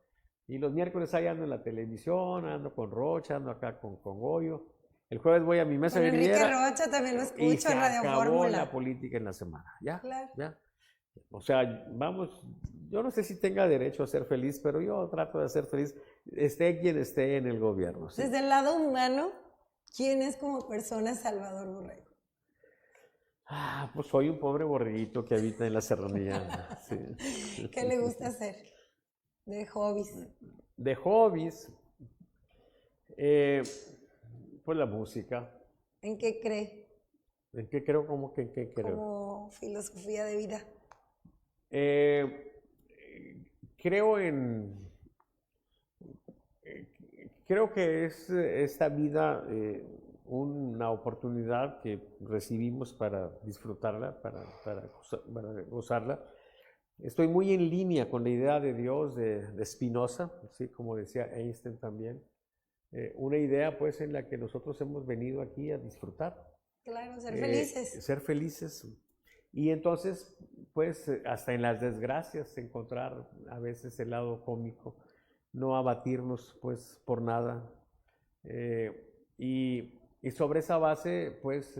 y los miércoles ahí ando en la televisión, ando con Rocha, ando acá con Goyo. El jueves voy a mi mesa guerrillera. Enrique Rocha también lo escucho en Radio Fórmula. Y se acabó la política en la semana, ¿ya? Claro. ¿Ya? O sea, vamos, yo no sé si tenga derecho a ser feliz, pero yo trato de ser feliz, esté quien esté en el gobierno. ¿Sí? Desde el lado humano, ¿quién es como persona Salvador Borrego? Pues soy un pobre borreguito que habita en la serranía. Sí. ¿Qué le gusta hacer de hobbies? De hobbies, pues la música. ¿En qué cree? ¿En qué creo? ¿Cómo que en qué creo? Como filosofía de vida. Creo que es esta vida una oportunidad que recibimos para disfrutarla, para gozarla. Estoy muy en línea con la idea de Dios de Spinoza, ¿sí? Como decía Einstein también. Una idea pues en la que nosotros hemos venido aquí a disfrutar. Claro, ser felices. Ser felices. Y entonces, pues, hasta en las desgracias encontrar a veces el lado cómico, no abatirnos, pues, por nada. Y sobre esa base, pues,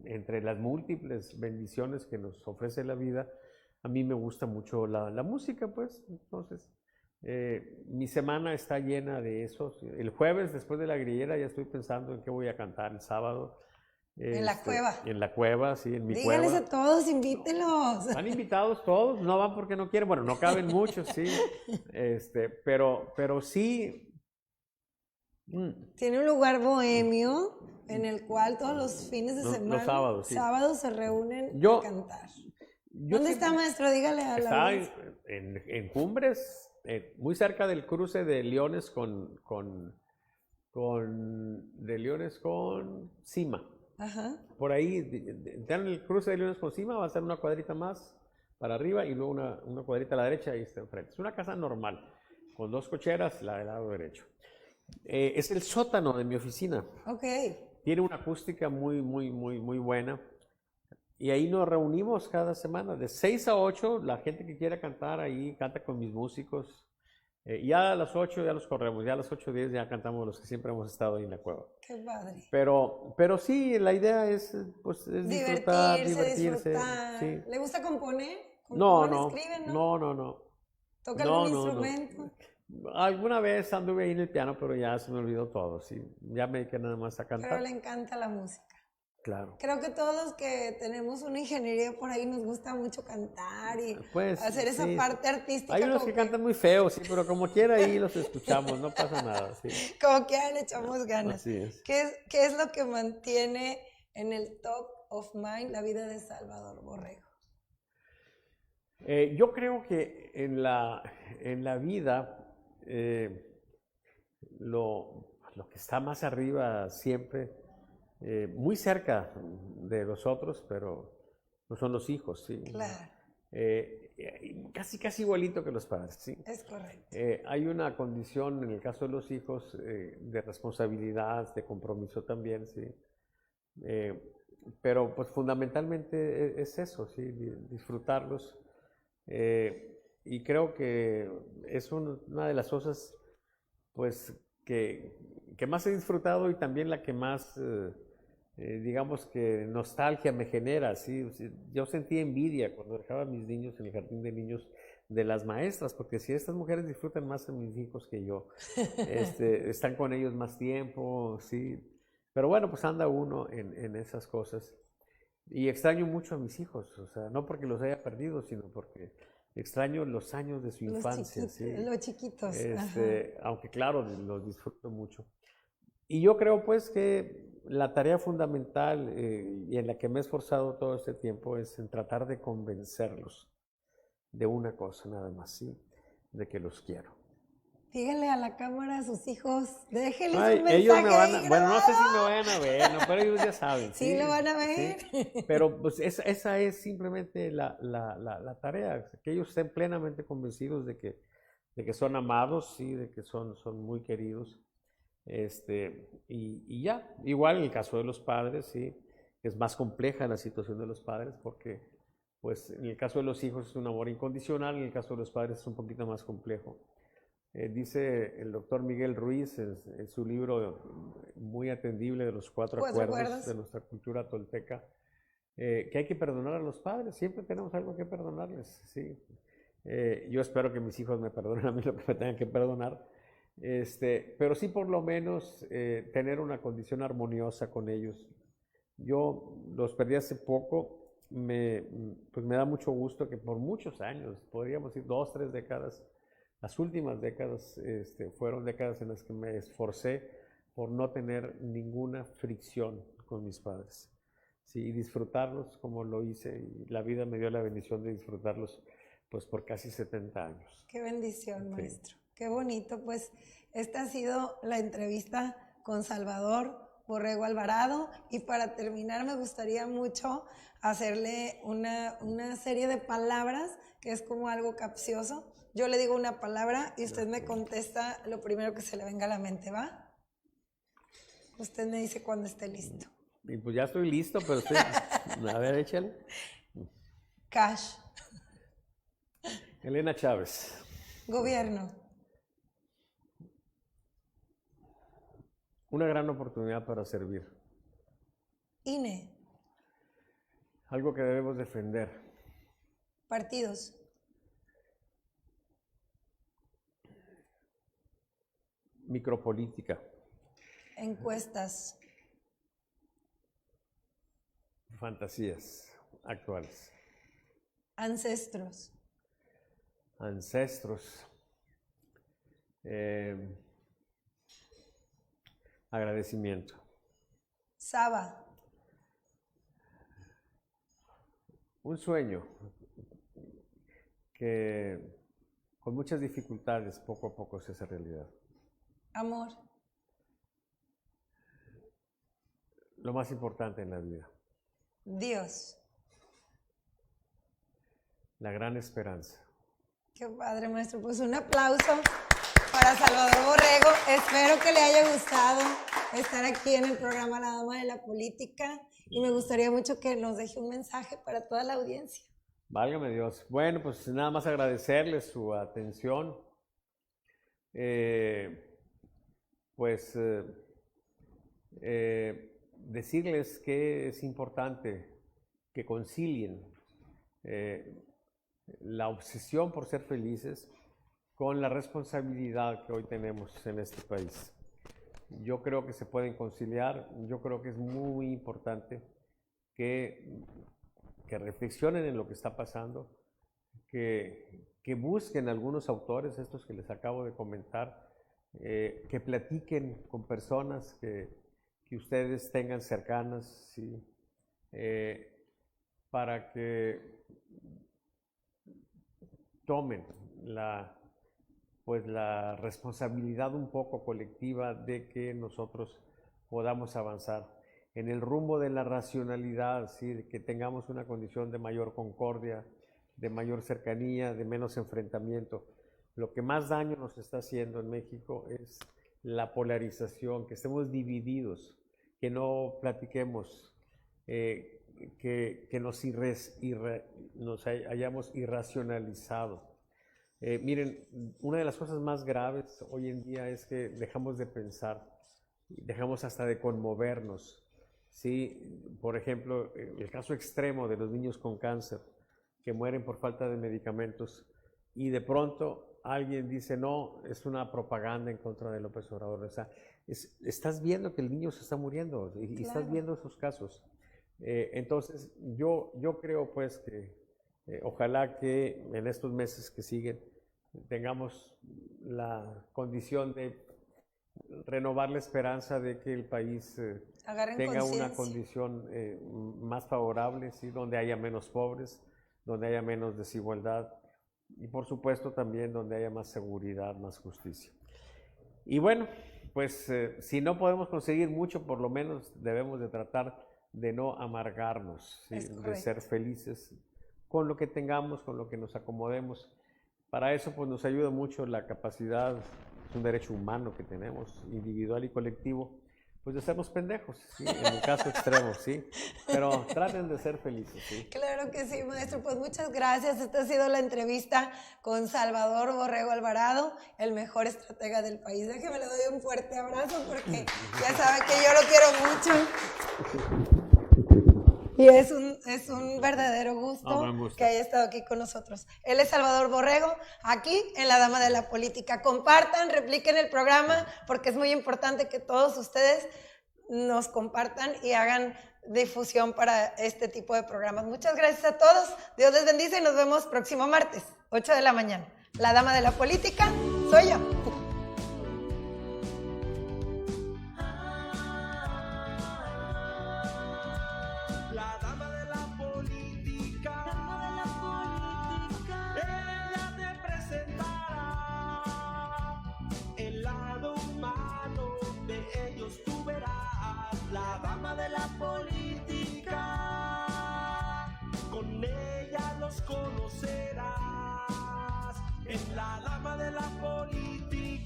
entre las múltiples bendiciones que nos ofrece la vida, a mí me gusta mucho la música, pues. Entonces, mi semana está llena de eso. El jueves, después de la grillera, ya estoy pensando en qué voy a cantar el sábado. En la cueva. En la cueva, sí, en mi Díganles cueva. a todos, invítenlos. Están invitados todos, no van porque no quieren. Bueno, no caben muchos, sí. Pero sí. Tiene un lugar bohemio en el cual todos los fines de semana, los sábados, sí. se reúnen a cantar. ¿Dónde está, maestro? Dígale a la Está en Cumbres, muy cerca del cruce de Leones de Leones con Cima. Ajá. Por ahí, en el cruce de Leones con Cima, va a ser una cuadrita más para arriba y luego una cuadrita a la derecha y está enfrente. Es una casa normal, con 2 cocheras, la del lado derecho. Es el sótano de mi oficina. Ok. Tiene una acústica muy, muy, muy, muy buena. Y ahí nos reunimos cada semana, de 6 a 8, la gente que quiera cantar ahí, canta con mis músicos. Ya a las 8 ya los corremos, ya a las 8:10 ya cantamos los que siempre hemos estado ahí en la cueva. Qué padre. Pero sí, la idea es, pues, es divertirse. Disfrutar. Sí. ¿Le gusta componer? No. Escribe, No. ¿Toca algún instrumento? Alguna vez anduve ahí en el piano, pero ya se me olvidó todo, sí. Ya me dediqué nada más a cantar. Pero le encanta la música. Claro. Creo que todos los que tenemos una ingeniería por ahí nos gusta mucho cantar y hacer esa parte artística. Hay unos que cantan muy feos, sí, pero como quiera ahí los escuchamos, no pasa nada. Sí. Como quiera le echamos ganas. Así es. ¿Qué es lo que mantiene en el top of mind la vida de Salvador Borrego? Yo creo que en la vida lo que está más arriba siempre, muy cerca de los otros, pero no son los hijos, sí. Claro. Casi igualito que los padres, sí. Es correcto. Hay una condición en el caso de los hijos de responsabilidad, de compromiso también, sí. Pero pues fundamentalmente es eso, sí, disfrutarlos. Y creo que es una de las cosas pues que más he disfrutado y también la que más digamos que nostalgia me genera, ¿sí? Yo sentí envidia cuando dejaba a mis niños en el jardín de niños de las maestras, porque si estas mujeres disfrutan más a mis hijos que yo, están con ellos más tiempo, sí. Pero bueno, pues anda uno en esas cosas. Y extraño mucho a mis hijos, o sea, no porque los haya perdido, sino porque extraño los años de su infancia. Los chiquitos. Aunque claro, los disfruto mucho. Y yo creo pues que la tarea fundamental y en la que me he esforzado todo este tiempo es en tratar de convencerlos de una cosa nada más, ¿sí? De que los quiero. Díganle a la cámara a sus hijos, déjenles un mensaje. Ellos me van a, bueno, no sé si me vayan a ver, no, pero ellos ya saben. Sí, lo van a ver. Sí. Pero pues esa es simplemente la tarea, que ellos estén plenamente convencidos de que son amados, sí, de que son muy queridos. Y ya, igual en el caso de los padres, sí, es más compleja la situación de los padres porque, pues, en el caso de los hijos es un amor incondicional, en el caso de los padres es un poquito más complejo. Dice el doctor Miguel Ruiz en su libro muy atendible de los cuatro acuerdos de nuestra cultura tolteca, que hay que perdonar a los padres, siempre tenemos algo que perdonarles, sí. Yo espero que mis hijos me perdonen a mí lo que me tengan que perdonar, pero sí por lo menos tener una condición armoniosa con ellos. Yo los perdí hace poco, pues me da mucho gusto que por muchos años, podríamos decir 2, 3 décadas, las últimas décadas fueron décadas en las que me esforcé por no tener ninguna fricción con mis padres, ¿sí? Y disfrutarlos como lo hice, y la vida me dio la bendición de disfrutarlos pues por casi 70 años. Qué bendición, maestro. Sí. Qué bonito, pues esta ha sido la entrevista con Salvador Borrego Alvarado, y para terminar me gustaría mucho hacerle una serie de palabras que es como algo capcioso. Yo le digo una palabra y usted me contesta lo primero que se le venga a la mente, ¿va? Usted me dice cuando esté listo. Y pues ya estoy listo, pero a ver, échale. Cash. Elena Chávez. Gobierno. Una gran oportunidad para servir. INE. Algo que debemos defender. Partidos. Micropolítica. Encuestas. Fantasías actuales. Ancestros. Ancestros. Agradecimiento. Saba. Un sueño que con muchas dificultades poco a poco se hace realidad. Amor. Lo más importante en la vida. Dios. La gran esperanza. Qué padre, maestro. Pues un aplauso para Salvador Borrego. Espero que le haya gustado estar aquí en el programa La Dama de la Política y me gustaría mucho que nos deje un mensaje para toda la audiencia. Válgame Dios. Bueno, pues nada más agradecerles su atención. Decirles que es importante que concilien la obsesión por ser felices con la responsabilidad que hoy tenemos en este país. Yo creo que se pueden conciliar, yo creo que es muy importante que reflexionen en lo que está pasando, que busquen algunos autores, estos que les acabo de comentar, que platiquen con personas que ustedes tengan cercanas, ¿sí? Para que tomen la responsabilidad un poco colectiva de que nosotros podamos avanzar en el rumbo de la racionalidad, ¿sí? De que tengamos una condición de mayor concordia, de mayor cercanía, de menos enfrentamiento. Lo que más daño nos está haciendo en México es la polarización, que estemos divididos, que no platiquemos, que nos hayamos irracionalizado. Miren, una de las cosas más graves hoy en día es que dejamos de pensar, dejamos hasta de conmovernos, ¿sí? Por ejemplo, el caso extremo de los niños con cáncer que mueren por falta de medicamentos y de pronto alguien dice, no, es una propaganda en contra de López Obrador. O sea, estás viendo que el niño se está muriendo y Claro. Estás viendo esos casos. Entonces, yo creo pues que ojalá que en estos meses que siguen tengamos la condición de renovar la esperanza de que el país tenga una condición más favorable, ¿sí? Donde haya menos pobres, donde haya menos desigualdad y por supuesto también donde haya más seguridad, más justicia. Y bueno, pues si no podemos conseguir mucho, por lo menos debemos de tratar de no amargarnos, ¿sí? De ser felices con lo que tengamos, con lo que nos acomodemos. Para eso pues nos ayuda mucho la capacidad, es un derecho humano que tenemos, individual y colectivo, pues de sernos pendejos, ¿sí? En el caso extremo, ¿sí? Pero traten de ser felices, ¿sí? Claro que sí, maestro. Pues muchas gracias. Esta ha sido la entrevista con Salvador Borrego Alvarado, el mejor estratega del país. Déjeme le doy un fuerte abrazo porque ya sabe que yo lo quiero mucho. Y es un verdadero gusto que haya estado aquí con nosotros. Él es Salvador Borrego, aquí en La Dama de la Política. Compartan, repliquen el programa, porque es muy importante que todos ustedes nos compartan y hagan difusión para este tipo de programas. Muchas gracias a todos. Dios les bendice y nos vemos próximo martes, 8 de la mañana. La Dama de la Política soy yo. Conocerás en La Dama de la Política.